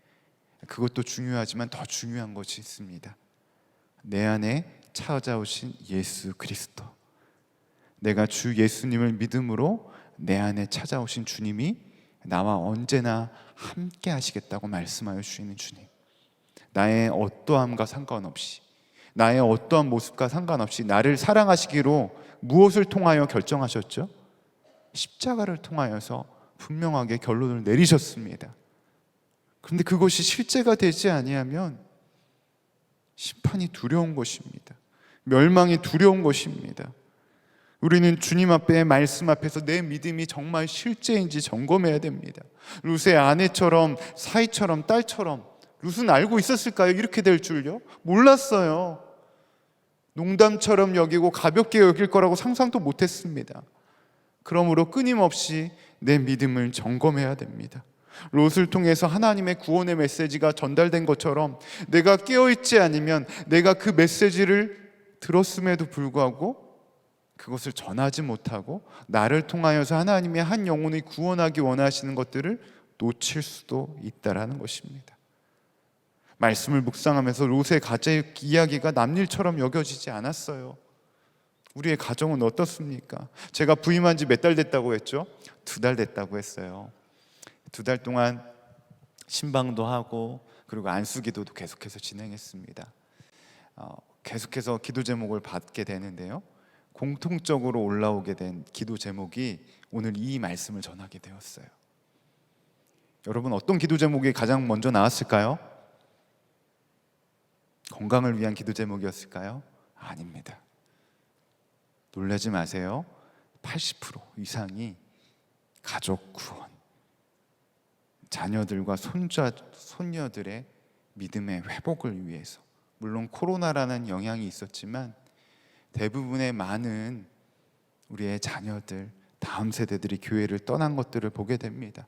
그것도 중요하지만 더 중요한 것이 있습니다. 내 안에 찾아오신 예수 그리스도, 내가 주 예수님을 믿음으로 내 안에 찾아오신 주님이 나와 언제나 함께 하시겠다고 말씀하여 주시는 주님, 나의 어떠함과 상관없이, 나의 어떠한 모습과 상관없이 나를 사랑하시기로 무엇을 통하여 결정하셨죠? 십자가를 통하여서 분명하게 결론을 내리셨습니다. 그런데 그것이 실제가 되지 아니하면 심판이 두려운 것입니다. 멸망이 두려운 것입니다. 우리는 주님 앞에, 말씀 앞에서 내 믿음이 정말 실제인지 점검해야 됩니다. 룻의 아내처럼, 사위처럼, 딸처럼 룻은 알고 있었을까요? 이렇게 될 줄요? 몰랐어요. 농담처럼 여기고 가볍게 여길 거라고 상상도 못했습니다. 그러므로 끊임없이 내 믿음을 점검해야 됩니다. 롯을 통해서 하나님의 구원의 메시지가 전달된 것처럼 내가 깨어있지 않으면, 내가 그 메시지를 들었음에도 불구하고 그것을 전하지 못하고 나를 통하여서 하나님의 한 영혼이 구원하기 원하시는 것들을 놓칠 수도 있다라는 것입니다. 말씀을 묵상하면서 롯의 가정 이야기가 남일처럼 여겨지지 않았어요. 우리의 가정은 어떻습니까? 제가 부임한 지 몇 달 됐다고 했죠? 2달 됐다고 했어요. 2달 동안 신방도 하고 그리고 안수기도도 계속해서 진행했습니다. 계속해서 기도 제목을 받게 되는데요, 공통적으로 올라오게 된 기도 제목이 오늘 이 말씀을 전하게 되었어요. 여러분, 어떤 기도 제목이 가장 먼저 나왔을까요? 건강을 위한 기도 제목이었을까요? 아닙니다. 놀라지 마세요. 80% 이상이 가족 구원, 자녀들과 손녀들의 믿음의 회복을 위해서. 물론 코로나라는 영향이 있었지만 대부분의 많은 우리의 자녀들, 다음 세대들이 교회를 떠난 것들을 보게 됩니다.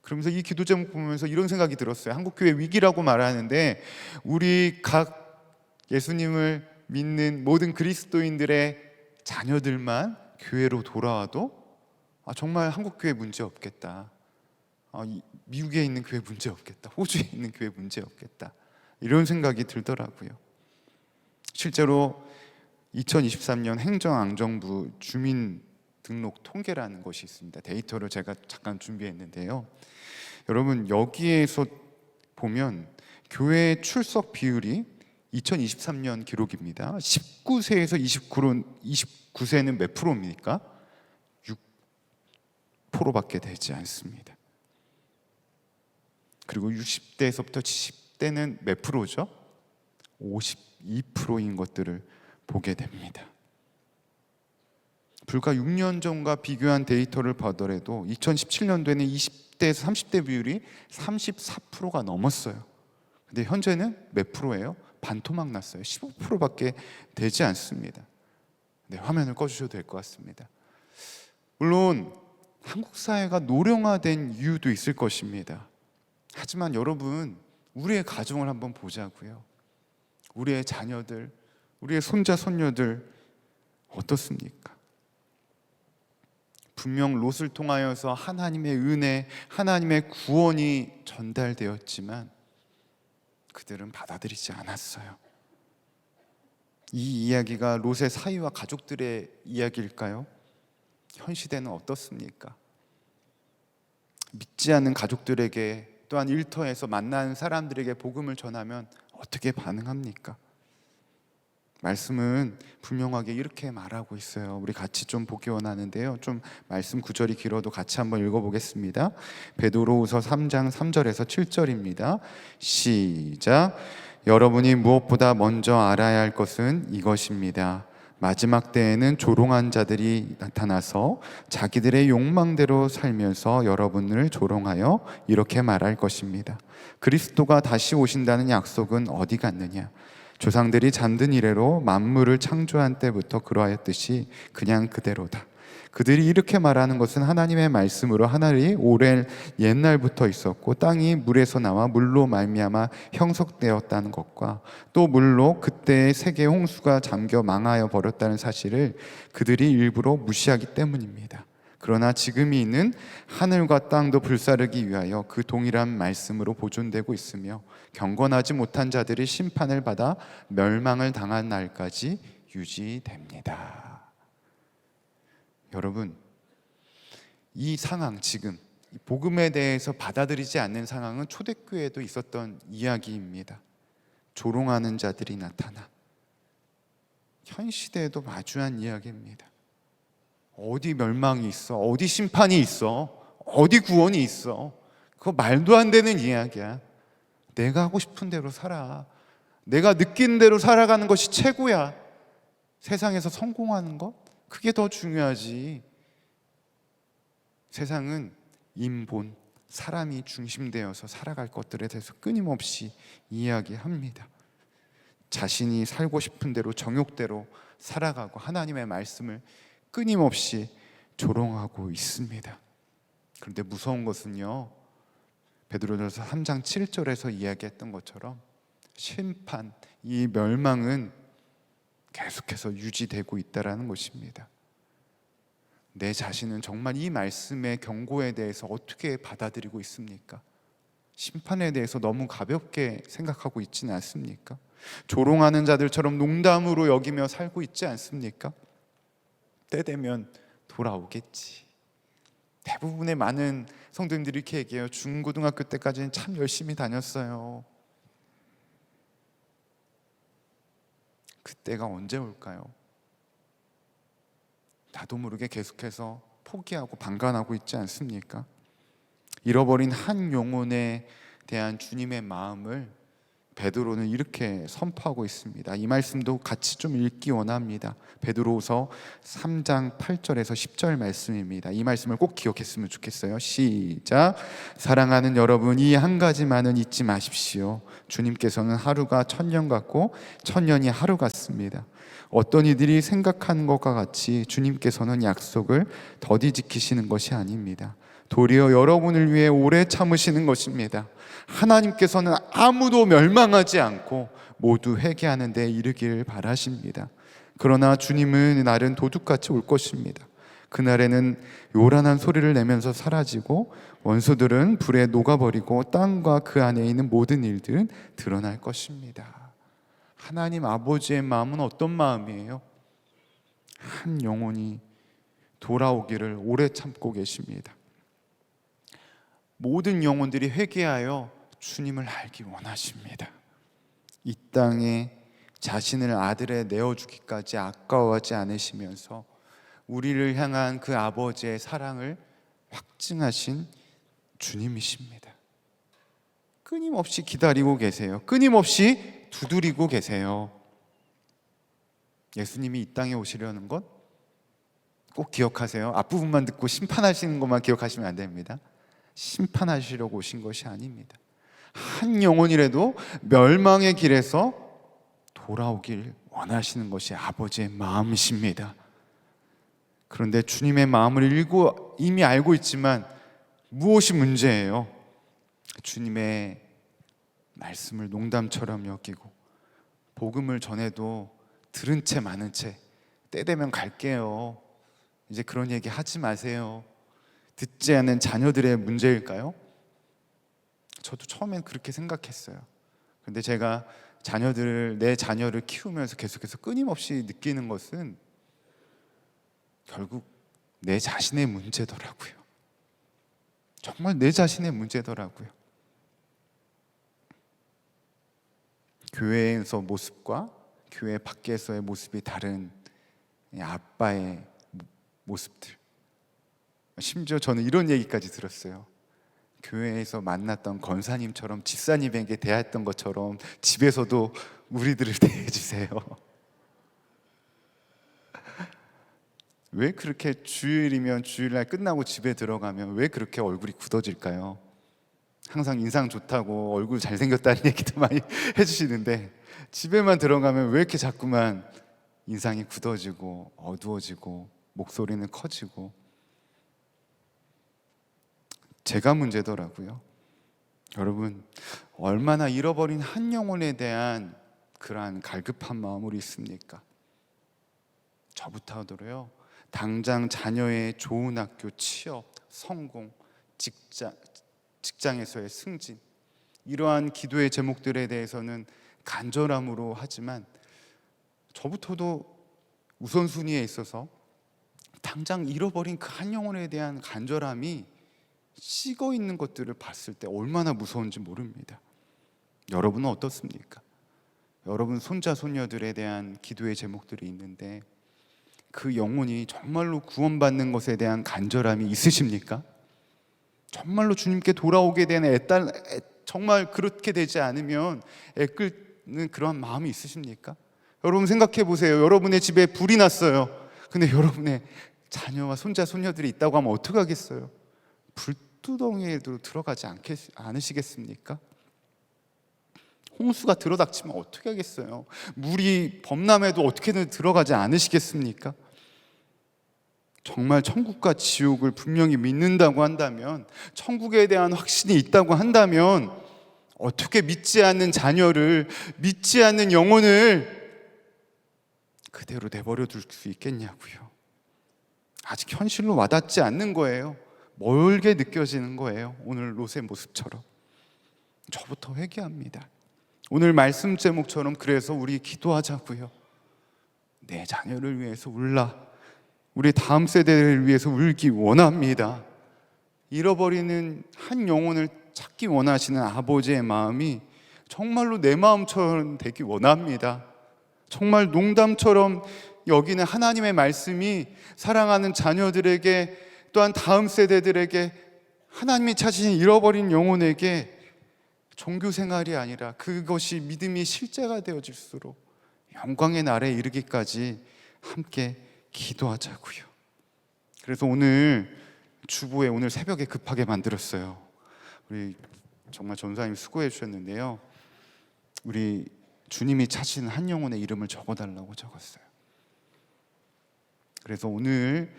그러면서 이 기도 제목 보면서 이런 생각이 들었어요. 한국교회 위기라고 말하는데 우리 각 예수님을 믿는 모든 그리스도인들의 자녀들만 교회로 돌아와도 정말 한국교회 문제 없겠다, 미국에 있는 교회 문제 없겠다, 호주에 있는 교회 문제 없겠다, 이런 생각이 들더라고요. 실제로 2023년 행정안전부 주민등록 통계라는 것이 있습니다. 데이터를 제가 잠깐 준비했는데요, 여러분 여기에서 보면 교회 출석 비율이 2023년 기록입니다. 19세에서 29세는 몇 프로입니까? 6%밖에 되지 않습니다. 그리고 60대에서부터 70대는 몇 프로죠? 52%인 것들을 보게 됩니다. 불과 6년 전과 비교한 데이터를 보더라도 2017년도에는 20대에서 30대 비율이 34%가 넘었어요. 근데 현재는 몇 프로예요? 반토막 났어요. 15%밖에 되지 않습니다. 네, 화면을 꺼주셔도 될 것 같습니다. 물론 한국 사회가 노령화된 이유도 있을 것입니다. 하지만 여러분, 우리의 가정을 한번 보자고요. 우리의 자녀들, 우리의 손자 손녀들 어떻습니까? 분명 롯을 통하여서 하나님의 은혜, 하나님의 구원이 전달되었지만 그들은 받아들이지 않았어요. 이 이야기가 롯의 사위와 가족들의 이야기일까요? 현 시대는 어떻습니까? 믿지 않는 가족들에게, 또한 일터에서 만난 사람들에게 복음을 전하면 어떻게 반응합니까? 말씀은 분명하게 이렇게 말하고 있어요. 우리 같이 좀 보기 원하는데요. 좀 말씀 구절이 길어도 같이 한번 읽어보겠습니다. 베드로후서 3장 3절에서 7절입니다. 시작. 여러분이 무엇보다 먼저 알아야 할 것은 이것입니다. 마지막 때에는 조롱한 자들이 나타나서 자기들의 욕망대로 살면서 여러분을 조롱하여 이렇게 말할 것입니다. 그리스도가 다시 오신다는 약속은 어디 갔느냐? 조상들이 잠든 이래로 만물을 창조한 때부터 그러하였듯이 그냥 그대로다. 그들이 이렇게 말하는 것은 하나님의 말씀으로 하늘이 오랜 옛날부터 있었고 땅이 물에서 나와 물로 말미암아 형성되었다는 것과 또 물로 그때의 세계 홍수가 잠겨 망하여 버렸다는 사실을 그들이 일부러 무시하기 때문입니다. 그러나 지금이 있는 하늘과 땅도 불사르기 위하여 그 동일한 말씀으로 보존되고 있으며 경건하지 못한 자들이 심판을 받아 멸망을 당한 날까지 유지됩니다. 여러분, 이 상황, 지금 복음에 대해서 받아들이지 않는 상황은 초대교회에도 있었던 이야기입니다. 조롱하는 자들이 나타나 현 시대에도 마주한 이야기입니다. 어디 멸망이 있어? 어디 심판이 있어? 어디 구원이 있어? 그거 말도 안 되는 이야기야. 내가 하고 싶은 대로 살아. 내가 느낀 대로 살아가는 것이 최고야. 세상에서 성공하는 것? 그게 더 중요하지. 세상은 인본, 사람이 중심되어서 살아갈 것들에 대해서 끊임없이 이야기합니다. 자신이 살고 싶은 대로 정욕대로 살아가고 하나님의 말씀을 끊임없이 조롱하고 있습니다. 그런데 무서운 것은요, 베드로전서 3장 7절에서 이야기했던 것처럼 심판, 이 멸망은 계속해서 유지되고 있다는 것입니다. 내 자신은 정말 이 말씀의 경고에 대해서 어떻게 받아들이고 있습니까? 심판에 대해서 너무 가볍게 생각하고 있지는 않습니까? 조롱하는 자들처럼 농담으로 여기며 살고 있지 않습니까? 때 되면 돌아오겠지. 대부분의 많은 성도님들이 이렇게 얘기해요. 중고등학교 때까지는 참 열심히 다녔어요. 그때가 언제 올까요? 나도 모르게 계속해서 포기하고 방관하고 있지 않습니까? 잃어버린 한 영혼에 대한 주님의 마음을 베드로는 이렇게 선포하고 있습니다. 이 말씀도 같이 좀 읽기 원합니다. 베드로후서 3장 8절에서 10절 말씀입니다. 이 말씀을 꼭 기억했으면 좋겠어요. 시작. 사랑하는 여러분, 이 한 가지만은 잊지 마십시오. 주님께서는 하루가 천년 같고 천년이 하루 같습니다. 어떤 이들이 생각하는 것과 같이 주님께서는 약속을 더디 지키시는 것이 아닙니다. 도리어 여러분을 위해 오래 참으시는 것입니다. 하나님께서는 아무도 멸망하지 않고 모두 회개하는 데 이르기를 바라십니다. 그러나 주님은 날은 도둑같이 올 것입니다. 그날에는 요란한 소리를 내면서 사라지고 원수들은 불에 녹아버리고 땅과 그 안에 있는 모든 일들은 드러날 것입니다. 하나님 아버지의 마음은 어떤 마음이에요? 한 영혼이 돌아오기를 오래 참고 계십니다. 모든 영혼들이 회개하여 주님을 알기 원하십니다. 이 땅에 자신을 아들에 내어주기까지 아까워하지 않으시면서 우리를 향한 그 아버지의 사랑을 확증하신 주님이십니다. 끊임없이 기다리고 계세요. 끊임없이 두드리고 계세요. 예수님이 이 땅에 오시려는 것 꼭 기억하세요. 앞부분만 듣고 심판하시는 것만 기억하시면 안 됩니다. 심판하시려고 오신 것이 아닙니다. 한 영혼이라도 멸망의 길에서 돌아오길 원하시는 것이 아버지의 마음이십니다. 그런데 주님의 마음을 이미 알고 있지만 무엇이 문제예요? 주님의 말씀을 농담처럼 여기고 복음을 전해도 들은 채 많은 채 때 되면 갈게요. 이제 그런 얘기 하지 마세요. 듣지 않는 자녀들의 문제일까요? 저도 처음엔 그렇게 생각했어요. 근데 제가 내 자녀를 키우면서 계속해서 끊임없이 느끼는 것은 결국 내 자신의 문제더라고요. 정말 내 자신의 문제더라고요. 교회에서 모습과 교회 밖에서의 모습이 다른 아빠의 모습들. 심지어 저는 이런 얘기까지 들었어요. 교회에서 만났던 권사님처럼 집사님에게 대했던 것처럼 집에서도 우리들을 대해주세요. 왜 그렇게 주일이면 주일날 끝나고 집에 들어가면 왜 그렇게 얼굴이 굳어질까요? 항상 인상 좋다고 얼굴 잘생겼다는 얘기도 많이 해주시는데 집에만 들어가면 왜 이렇게 자꾸만 인상이 굳어지고 어두워지고 목소리는 커지고. 제가 문제더라고요. 여러분, 얼마나 잃어버린 한 영혼에 대한 그러한 갈급한 마음으로 있습니까? 저부터 하더라도요, 당장 자녀의 좋은 학교, 취업, 성공, 직장에서의 승진, 이러한 기도의 제목들에 대해서는 간절함으로 하지만 저부터도 우선순위에 있어서 당장 잃어버린 그 한 영혼에 대한 간절함이 식어 있는 것들을 봤을 때 얼마나 무서운지 모릅니다. 여러분은 어떻습니까? 여러분 손자 손녀들에 대한 기도의 제목들이 있는데 그 영혼이 정말로 구원받는 것에 대한 간절함이 있으십니까? 정말로 주님께 돌아오게 되는 정말 그렇게 되지 않으면 애끓는 그러한 마음이 있으십니까? 여러분 생각해 보세요. 여러분의 집에 불이 났어요. 근데 여러분의 자녀와 손자 손녀들이 있다고 하면 어떻게 하겠어요? 불두덩이에도 들어가지 않으시겠습니까? 홍수가 들어닥치면 어떻게 하겠어요? 물이 범람해도 어떻게든 들어가지 않으시겠습니까? 정말 천국과 지옥을 분명히 믿는다고 한다면, 천국에 대한 확신이 있다고 한다면 어떻게 믿지 않는 자녀를, 믿지 않는 영혼을 그대로 내버려 둘 수 있겠냐고요. 아직 현실로 와닿지 않는 거예요. 멀게 느껴지는 거예요. 오늘 롯의 모습처럼. 저부터 회개합니다. 오늘 말씀 제목처럼 그래서 우리 기도하자고요. 내 자녀를 위해서 울라. 우리 다음 세대를 위해서 울기 원합니다. 잃어버리는 한 영혼을 찾기 원하시는 아버지의 마음이 정말로 내 마음처럼 되기 원합니다. 정말 농담처럼 여기는 하나님의 말씀이 사랑하는 자녀들에게 또한 다음 세대들에게 하나님이 찾으신 잃어버린 영혼에게 종교 생활이 아니라 그것이 믿음이 실제가 되어질수록 영광의 날에 이르기까지 함께 기도하자고요. 그래서 오늘 주보에 오늘 새벽에 급하게 만들었어요. 우리 정말 전사님 수고해 주셨는데요. 우리 주님이 찾으신 한 영혼의 이름을 적어달라고 적었어요. 그래서 오늘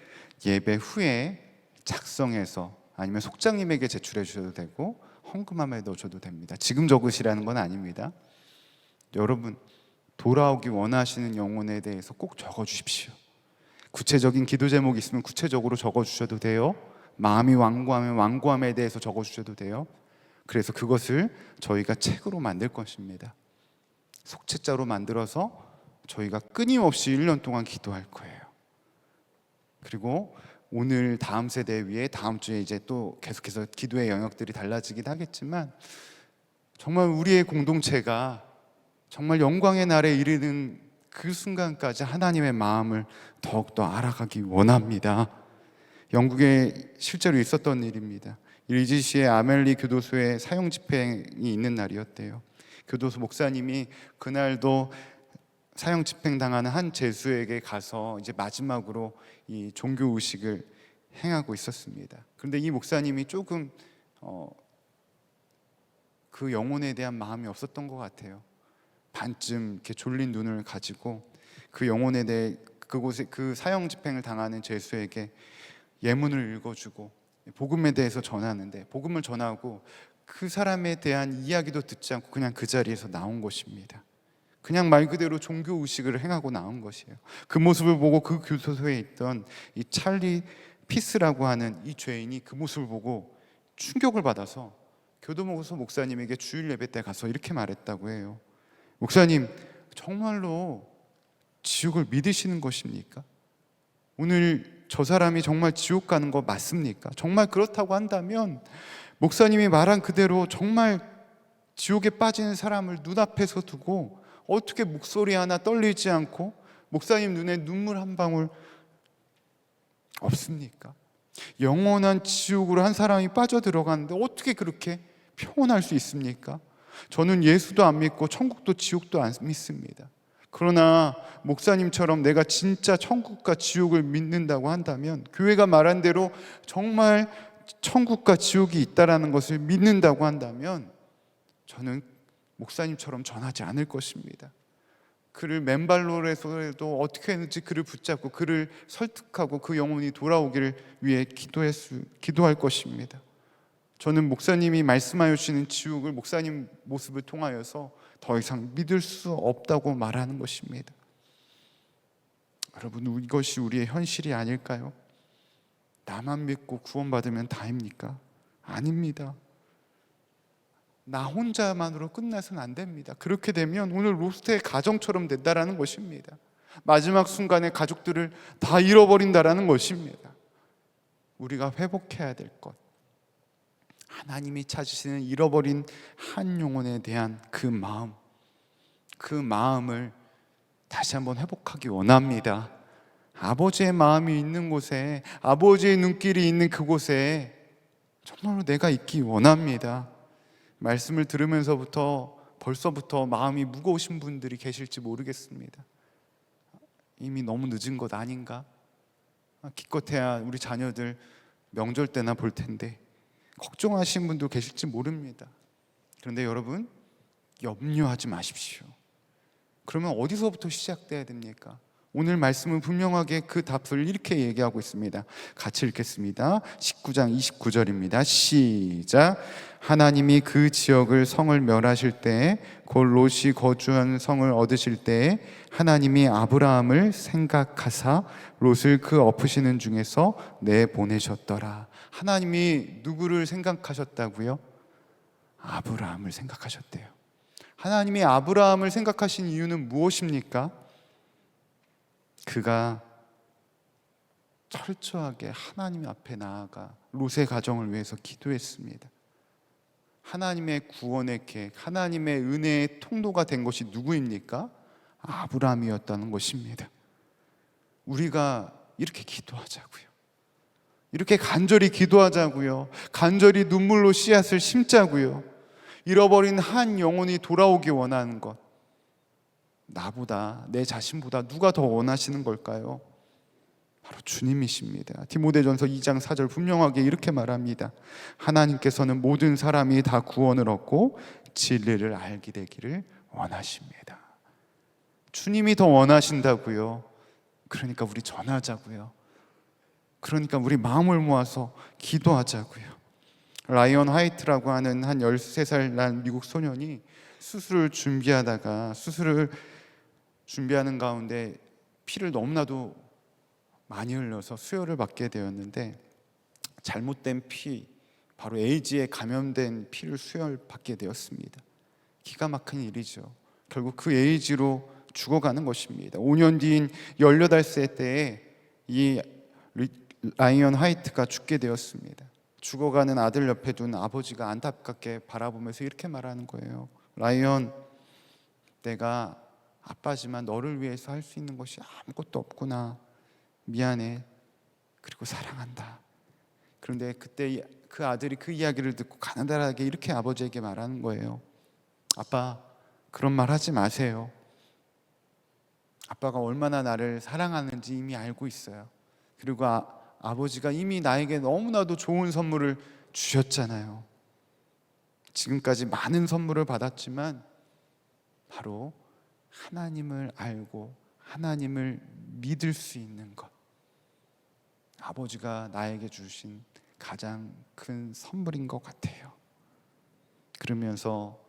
예배 후에 작성해서 아니면 속장님에게 제출해 주셔도 되고 헌금함에 넣으셔도 됩니다. 지금 적으시라는 건 아닙니다. 여러분 돌아오기 원하시는 영혼에 대해서 꼭 적어주십시오. 구체적인 기도 제목이 있으면 구체적으로 적어주셔도 돼요. 마음이 완고하면 완고함에 대해서 적어주셔도 돼요. 그래서 그것을 저희가 책으로 만들 것입니다. 속책자로 만들어서 저희가 끊임없이 1년 동안 기도할 거예요. 그리고 오늘 다음 세대 위에 다음 주에 이제 또 계속해서 기도의 영역들이 달라지긴 하겠지만 정말 우리의 공동체가 정말 영광의 날에 이르는 그 순간까지 하나님의 마음을 더욱더 알아가기 원합니다. 영국에 실제로 있었던 일입니다. 리지시의 아멜리 교도소에 사형 집행이 있는 날이었대요. 교도소 목사님이 그날도 사형 집행당하는 한 죄수에게 가서 이제 마지막으로 이 종교 의식을 행하고 있었습니다. 그런데 이 목사님이 조금 그 영혼에 대한 마음이 없었던 것 같아요. 반쯤 이렇게 졸린 눈을 가지고 그 영혼에 대해 그곳에 그 사형 집행을 당하는 죄수에게 예문을 읽어주고 복음에 대해서 전하는데 복음을 전하고 그 사람에 대한 이야기도 듣지 않고 그냥 그 자리에서 나온 것입니다. 그냥 말 그대로 종교 의식을 행하고 나온 것이에요. 그 모습을 보고 그 교도소에 있던 이 찰리 피스라고 하는 이 죄인이 그 모습을 보고 충격을 받아서 교도소 목사님에게 주일 예배 때 가서 이렇게 말했다고 해요. 목사님, 정말로 지옥을 믿으시는 것입니까? 오늘 저 사람이 정말 지옥 가는 거 맞습니까? 정말 그렇다고 한다면 목사님이 말한 그대로 정말 지옥에 빠지는 사람을 눈앞에서 두고 어떻게 목소리 하나 떨리지 않고 목사님 눈에 눈물 한 방울 없습니까? 영원한 지옥으로 한 사람이 빠져들어가는데 어떻게 그렇게 평온할 수 있습니까? 저는 예수도 안 믿고 천국도 지옥도 안 믿습니다. 그러나 목사님처럼 내가 진짜 천국과 지옥을 믿는다고 한다면, 교회가 말한 대로 정말 천국과 지옥이 있다라는 것을 믿는다고 한다면, 저는 목사님처럼 전하지 않을 것입니다. 그를 맨발로라도 어떻게 했는지 그를 붙잡고 그를 설득하고 그 영혼이 돌아오기를 위해 기도할 것입니다. 저는 목사님이 말씀하여 주시는 지옥을 목사님 모습을 통하여서 더 이상 믿을 수 없다고 말하는 것입니다. 여러분, 이것이 우리의 현실이 아닐까요? 나만 믿고 구원받으면 다입니까? 아닙니다. 나 혼자만으로 끝나서는 안 됩니다. 그렇게 되면 오늘 롯의 가정처럼 된다라는 것입니다. 마지막 순간에 가족들을 다 잃어버린다라는 것입니다. 우리가 회복해야 될 것, 하나님이 찾으시는 잃어버린 한 영혼에 대한 그 마음을 다시 한번 회복하기 원합니다. 아버지의 마음이 있는 곳에, 아버지의 눈길이 있는 그곳에 정말로 내가 있기 원합니다. 말씀을 들으면서부터 벌써부터 마음이 무거우신 분들이 계실지 모르겠습니다. 이미 너무 늦은 것 아닌가? 기껏해야 우리 자녀들 명절 때나 볼 텐데 걱정하시는 분도 계실지 모릅니다. 그런데 여러분, 염려하지 마십시오. 그러면 어디서부터 시작돼야 됩니까? 오늘 말씀은 분명하게 그 답을 이렇게 얘기하고 있습니다. 같이 읽겠습니다. 19장 29절입니다. 시작. 하나님이 그 지역을 성을 멸하실 때에, 곧 롯이 거주한 성을 얻으실 때에 하나님이 아브라함을 생각하사 롯을 그 엎으시는 중에서 내보내셨더라. 하나님이 누구를 생각하셨다고요? 아브라함을 생각하셨대요. 하나님이 아브라함을 생각하신 이유는 무엇입니까? 그가 철저하게 하나님 앞에 나아가 롯의 가정을 위해서 기도했습니다. 하나님의 구원의 계획, 하나님의 은혜의 통로가 된 것이 누구입니까? 아브라함이었다는 것입니다. 우리가 이렇게 기도하자고요. 이렇게 간절히 기도하자고요. 간절히 눈물로 씨앗을 심자고요. 잃어버린 한 영혼이 돌아오기 원하는 것, 나보다, 내 자신보다 누가 더 원하시는 걸까요? 바로 주님이십니다. 디모데전서 2장 4절 분명하게 이렇게 말합니다. 하나님께서는 모든 사람이 다 구원을 얻고 진리를 알게 되기를 원하십니다. 주님이 더 원하신다고요. 그러니까 우리 전하자고요. 그러니까 우리 마음을 모아서 기도하자고요. 라이언 화이트라고 하는 한 13살 난 미국 소년이 수술을 준비하는 가운데 피를 너무나도 많이 흘려서 수혈을 받게 되었는데, 잘못된 피, 바로 에이즈에 감염된 피를 수혈받게 되었습니다. 기가 막힌 일이죠. 결국 그 에이즈로 죽어가는 것입니다. 5년 뒤인 18세 때에 이 라이언 화이트가 죽게 되었습니다. 죽어가는 아들 옆에 둔 아버지가 안타깝게 바라보면서 이렇게 말하는 거예요. 라이언, 내가 아빠지만 너를 위해서 할 수 있는 것이 아무것도 없구나. 미안해. 그리고 사랑한다. 그런데 그때 그 아들이 그 이야기를 듣고 가난하게 이렇게 아버지에게 말하는 거예요. 아빠, 그런 말 하지 마세요. 아빠가 얼마나 나를 사랑하는지 이미 알고 있어요. 그리고 아버지가 이미 나에게 너무나도 좋은 선물을 주셨잖아요. 지금까지 많은 선물을 받았지만 바로 하나님을 알고 하나님을 믿을 수 있는 것, 아버지가 나에게 주신 가장 큰 선물인 것 같아요. 그러면서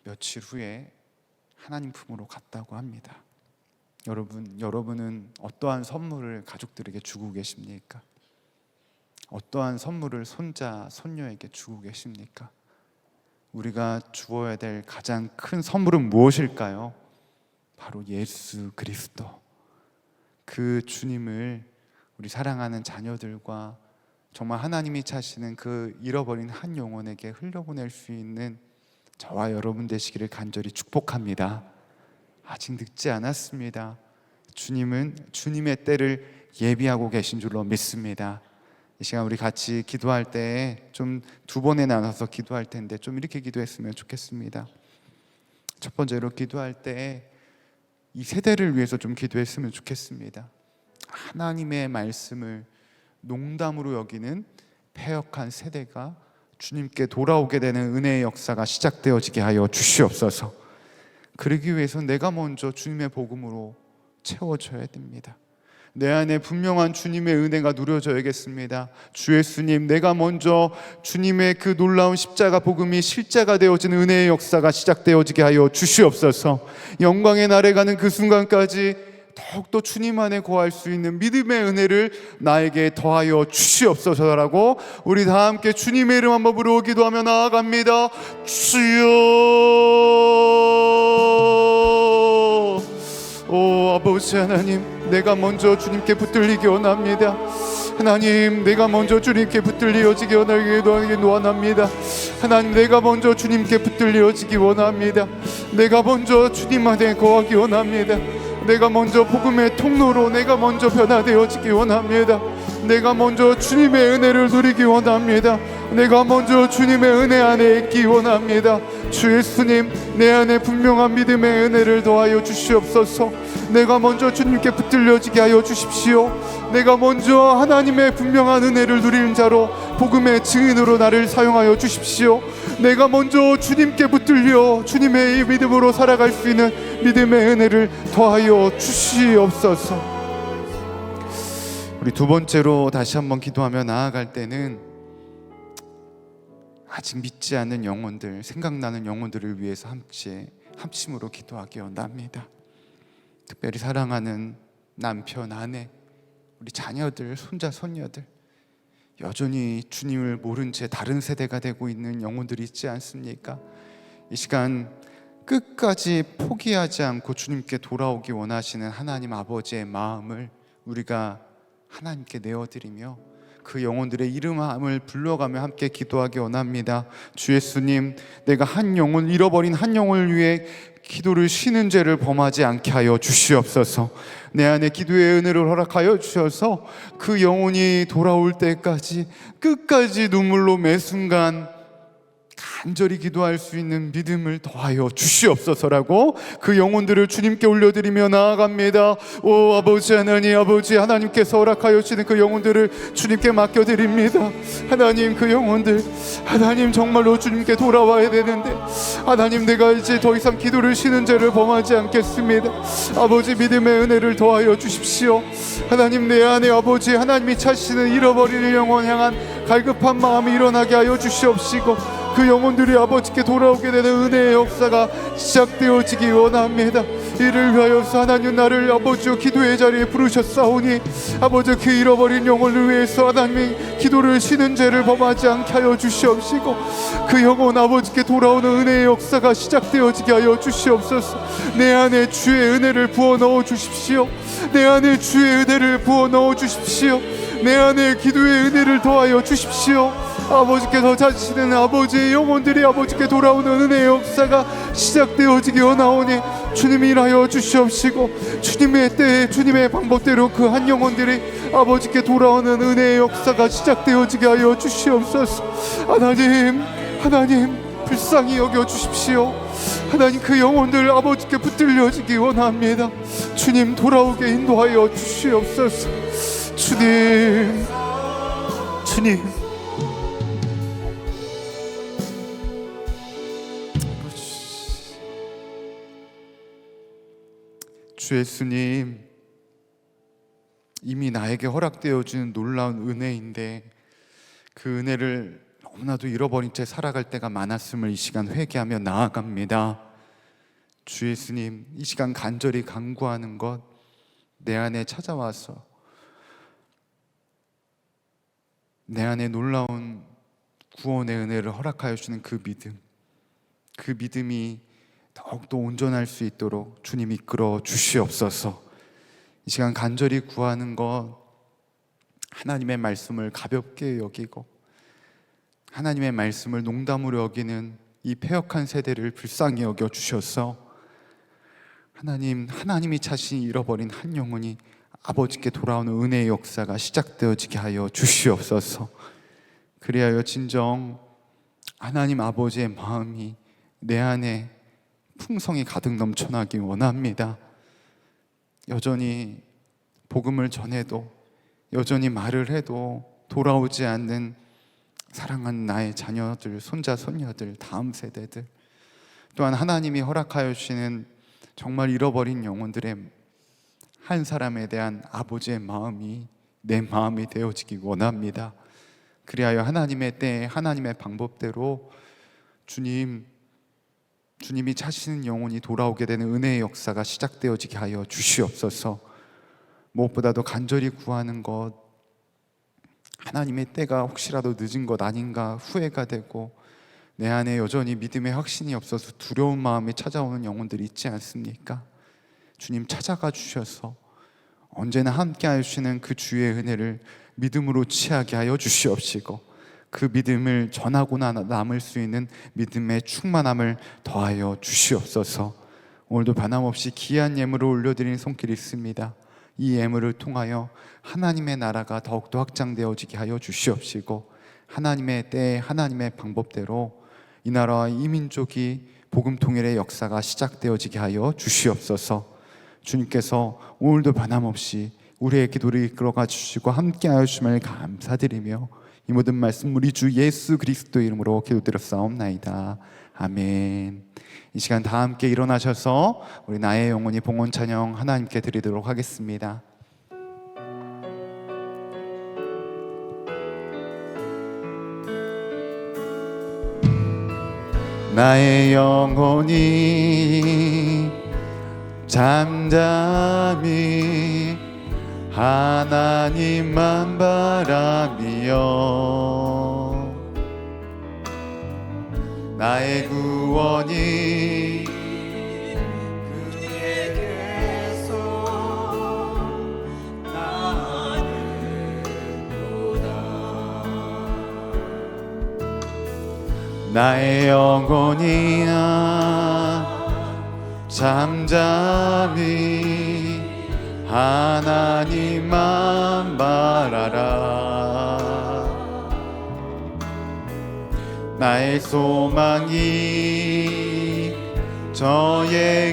며칠 후에 하나님 품으로 갔다고 합니다. 여러분은 어떠한 선물을 가족들에게 주고 계십니까? 어떠한 선물을 손자, 손녀에게 주고 계십니까? 우리가 주어야 될 가장 큰 선물은 무엇일까요? 바로 예수 그리스도, 그 주님을 우리 사랑하는 자녀들과 정말 하나님이 찾으시는 그 잃어버린 한 영혼에게 흘려보낼 수 있는 저와 여러분 되시기를 간절히 축복합니다. 아직 늦지 않았습니다. 주님은 주님의 때를 예비하고 계신 줄로 믿습니다. 이 시간 우리 같이 기도할 때 좀 두 번에 나눠서 기도할 텐데 좀 이렇게 기도했으면 좋겠습니다. 첫 번째로 기도할 때 이 세대를 위해서 좀 기도했으면 좋겠습니다. 하나님의 말씀을 농담으로 여기는 패역한 세대가 주님께 돌아오게 되는 은혜의 역사가 시작되어지게 하여 주시옵소서. 그러기 위해서 내가 먼저 주님의 복음으로 채워져야 됩니다. 내 안에 분명한 주님의 은혜가 누려져야겠습니다. 주 예수님, 내가 먼저 주님의 그 놀라운 십자가 복음이 실제가 되어지는 은혜의 역사가 시작되어지게 하여 주시옵소서. 영광의 날에 가는 그 순간까지 더욱더 주님 안에 거할 수 있는 믿음의 은혜를 나에게 더하여 주시옵소서라고 우리 다 함께 주님의 이름 한번 부르고 기도하며 나아갑니다. 주여, 오 아버지 하나님, 내가 먼저 주님께 붙들리기 원합니다. 하나님, 내가 먼저 주님께 붙들려지기 원합니다. 하나님, 내가 먼저 주님께 붙들려지기 원합니다. 내가 먼저 주님 안에 거하기 원합니다. 내가 먼저 복음의 통로로 내가 먼저 변화되어지기 원합니다. 내가 먼저 주님의 은혜를 누리기 원합니다. 내가 먼저 주님의 은혜 안에 있기 원합니다. 주 예수님, 내 안에 분명한 믿음의 은혜를 더하여 주시옵소서. 내가 먼저 주님께 붙들려지게 하여 주십시오. 내가 먼저 하나님의 분명한 은혜를 누리는 자로 복음의 증인으로 나를 사용하여 주십시오. 내가 먼저 주님께 붙들려 주님의 이 믿음으로 살아갈 수 있는 믿음의 은혜를 더하여 주시옵소서. 우리 두 번째로 다시 한번 기도하며 나아갈 때는 아직 믿지 않는 영혼들, 생각나는 영혼들을 위해서 합심으로 기도하기 원합니다. 특별히 사랑하는 남편, 아내, 우리 자녀들, 손자, 손녀들, 여전히 주님을 모른 채 다른 세대가 되고 있는 영혼들이 있지 않습니까? 이 시간 끝까지 포기하지 않고 주님께 돌아오기 원하시는 하나님 아버지의 마음을 우리가 하나님께 내어드리며 그 영혼들의 이름함을 불러가며 함께 기도하기 원합니다. 주 예수님, 내가 한 영혼, 잃어버린 한 영혼을 위해 기도를 쉬는 죄를 범하지 않게 하여 주시옵소서. 내 안에 기도의 은혜를 허락하여 주셔서 그 영혼이 돌아올 때까지 끝까지 눈물로 매 순간 간절히 기도할 수 있는 믿음을 더하여 주시옵소서라고 그 영혼들을 주님께 올려드리며 나아갑니다. 오 아버지 하나님, 아버지 하나님께서 허락하여 주시는 그 영혼들을 주님께 맡겨드립니다. 하나님, 그 영혼들 하나님 정말로 주님께 돌아와야 되는데 하나님, 내가 이제 더 이상 기도를 쉬는 죄를 범하지 않겠습니다. 아버지, 믿음의 은혜를 더하여 주십시오. 하나님, 내 안에 아버지 하나님이 찾으시는 잃어버리는 영혼 향한 갈급한 마음이 일어나게 하여 주시옵시고 그 영혼들이 아버지께 돌아오게 되는 은혜의 역사가 시작되어지기 원합니다. 이를 위하여서 하나님, 나를 아버지여 기도의 자리에 부르셨사오니 아버지, 그 잃어버린 영혼을 위해서 하나님이 기도를 쉬는 죄를 범하지 않게 하여 주시옵시고 그 영혼 아버지께 돌아오는 은혜의 역사가 시작되어지게 하여 주시옵소서. 내 안에 주의 은혜를 부어 넣어 주십시오. 내 안에 주의 은혜를 부어 넣어 주십시오. 내 안에 기도의 은혜를 더하여 주십시오. 아버지께서 찾으시는 아버지의 영혼들이 아버지께 돌아오는 은혜의 역사가 시작되어지기 원하오니 주님이 일하여 주시옵시고 주님의 때에 주님의 방법대로 그 한 영혼들이 아버지께 돌아오는 은혜의 역사가 시작되어지게 하여 주시옵소서. 하나님 불쌍히 여겨 주십시오. 하나님, 그 영혼들 아버지께 붙들려지기 원합니다. 주님, 돌아오게 인도하여 주시옵소서. 주님 주 예수님, 이미 나에게 허락되어지는 놀라운 은혜인데 그 은혜를 너무나도 잃어버린 채 살아갈 때가 많았음을 이 시간 회개하며 나아갑니다. 주 예수님, 이 시간 간절히 간구하는 것, 내 안에 찾아와서 내 안에 놀라운 구원의 은혜를 허락하여 주는 그 믿음이 더욱더 온전할 수 있도록 주님 이끌어 주시옵소서. 이 시간 간절히 구하는 것, 하나님의 말씀을 가볍게 여기고 하나님의 말씀을 농담으로 여기는 이 패역한 세대를 불쌍히 여겨 주셔서 하나님이 자신이 잃어버린 한 영혼이 아버지께 돌아오는 은혜의 역사가 시작되어지게 하여 주시옵소서. 그리하여 진정 하나님 아버지의 마음이 내 안에 풍성히 가득 넘쳐나기 원합니다. 여전히 복음을 전해도, 여전히 말을 해도 돌아오지 않는 사랑하는 나의 자녀들, 손자, 손녀들, 다음 세대들, 또한 하나님이 허락하여 주시는 정말 잃어버린 영혼들의 한 사람에 대한 아버지의 마음이 내 마음이 되어지기 원합니다. 그리하여 하나님의 때에 하나님의 방법대로 주님이 찾으시는 영혼이 돌아오게 되는 은혜의 역사가 시작되어지게 하여 주시옵소서. 무엇보다도 간절히 구하는 것, 하나님의 때가 혹시라도 늦은 것 아닌가 후회가 되고 내 안에 여전히 믿음의 확신이 없어서 두려운 마음이 찾아오는 영혼들이 있지 않습니까? 주님 찾아가 주셔서 언제나 함께 하시는 그 주의 은혜를 믿음으로 취하게 하여 주시옵시고, 그 믿음을 전하고나 남을 수 있는 믿음의 충만함을 더하여 주시옵소서. 오늘도 변함없이 귀한 예물을 올려드리는 손길이 있습니다. 이 예물을 통하여 하나님의 나라가 더욱더 확장되어지게 하여 주시옵시고, 하나님의 때에 하나님의 방법대로 이 나라와 이 민족이 복음 통일의 역사가 시작되어지게 하여 주시옵소서. 주님께서 오늘도 변함없이 우리의 기도를 이끌어가 주시고 함께하여 주심을 감사드리며 이 모든 말씀 우리 주 예수 그리스도 이름으로 기도드렸사옵나이다. 아멘. 이 시간 다 함께 일어나셔서 우리 나의 영혼이 봉헌 찬양 하나님께 드리도록 하겠습니다. 나의 영혼이 잠잠히 하나님만 바라며 나의 구원이 그에게서 나는도다. 나의 영혼이야 잠잠히 하나님만 바라라. 나의 소망이 저에게서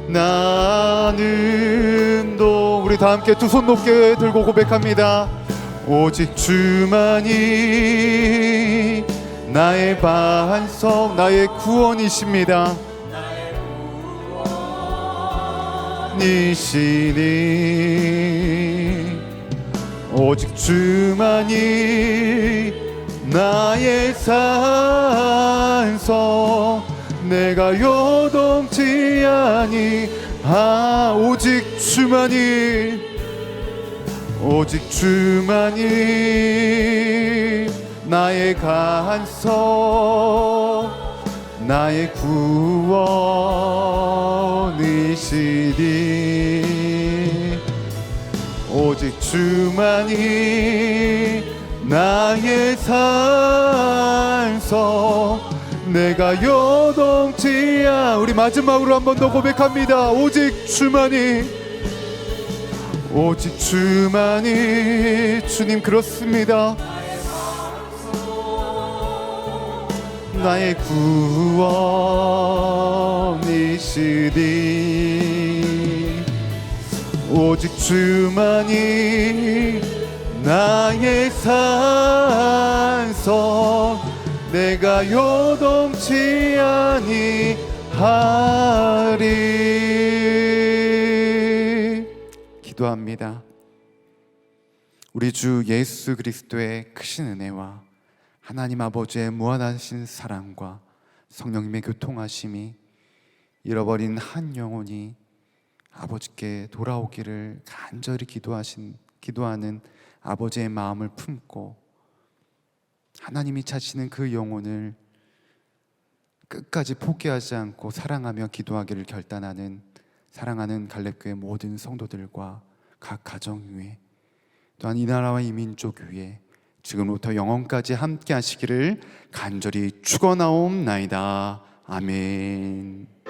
나는도. 우리 다 함께 두 손 높게 들고 고백합니다. 오직 주만이 나의 반석, 나의 구원이십니다. 이시니 오직 주만이 나의 산석, 내가 요동치 아니하. 오직 주만이, 오직 주만이 나의 간석, 나의 구원이시니. 오직 주만이 나의 산석, 내가 요동치 않. 우리 마지막으로 한 번 더 고백합니다. 오직 주만이, 오직 주만이. 주님 그렇습니다. 나의 구원이시니. 오직 주만이 나의 산석, 내가 요동치 아니하리. 기도합니다. 우리 주 예수 그리스도의 크신 은혜와 하나님 아버지의 무한하신 사랑과 성령님의 교통하심이 잃어버린 한 영혼이 아버지께 돌아오기를 간절히 기도하는 아버지의 마음을 품고 하나님이 찾으시는 그 영혼을 끝까지 포기하지 않고 사랑하며 기도하기를 결단하는 사랑하는 갈렙교회 모든 성도들과 각 가정 위에, 또한 이 나라와 이 민족 위에 지금부터 영원까지 함께 하시기를 간절히 축원하옵나이다. 아멘.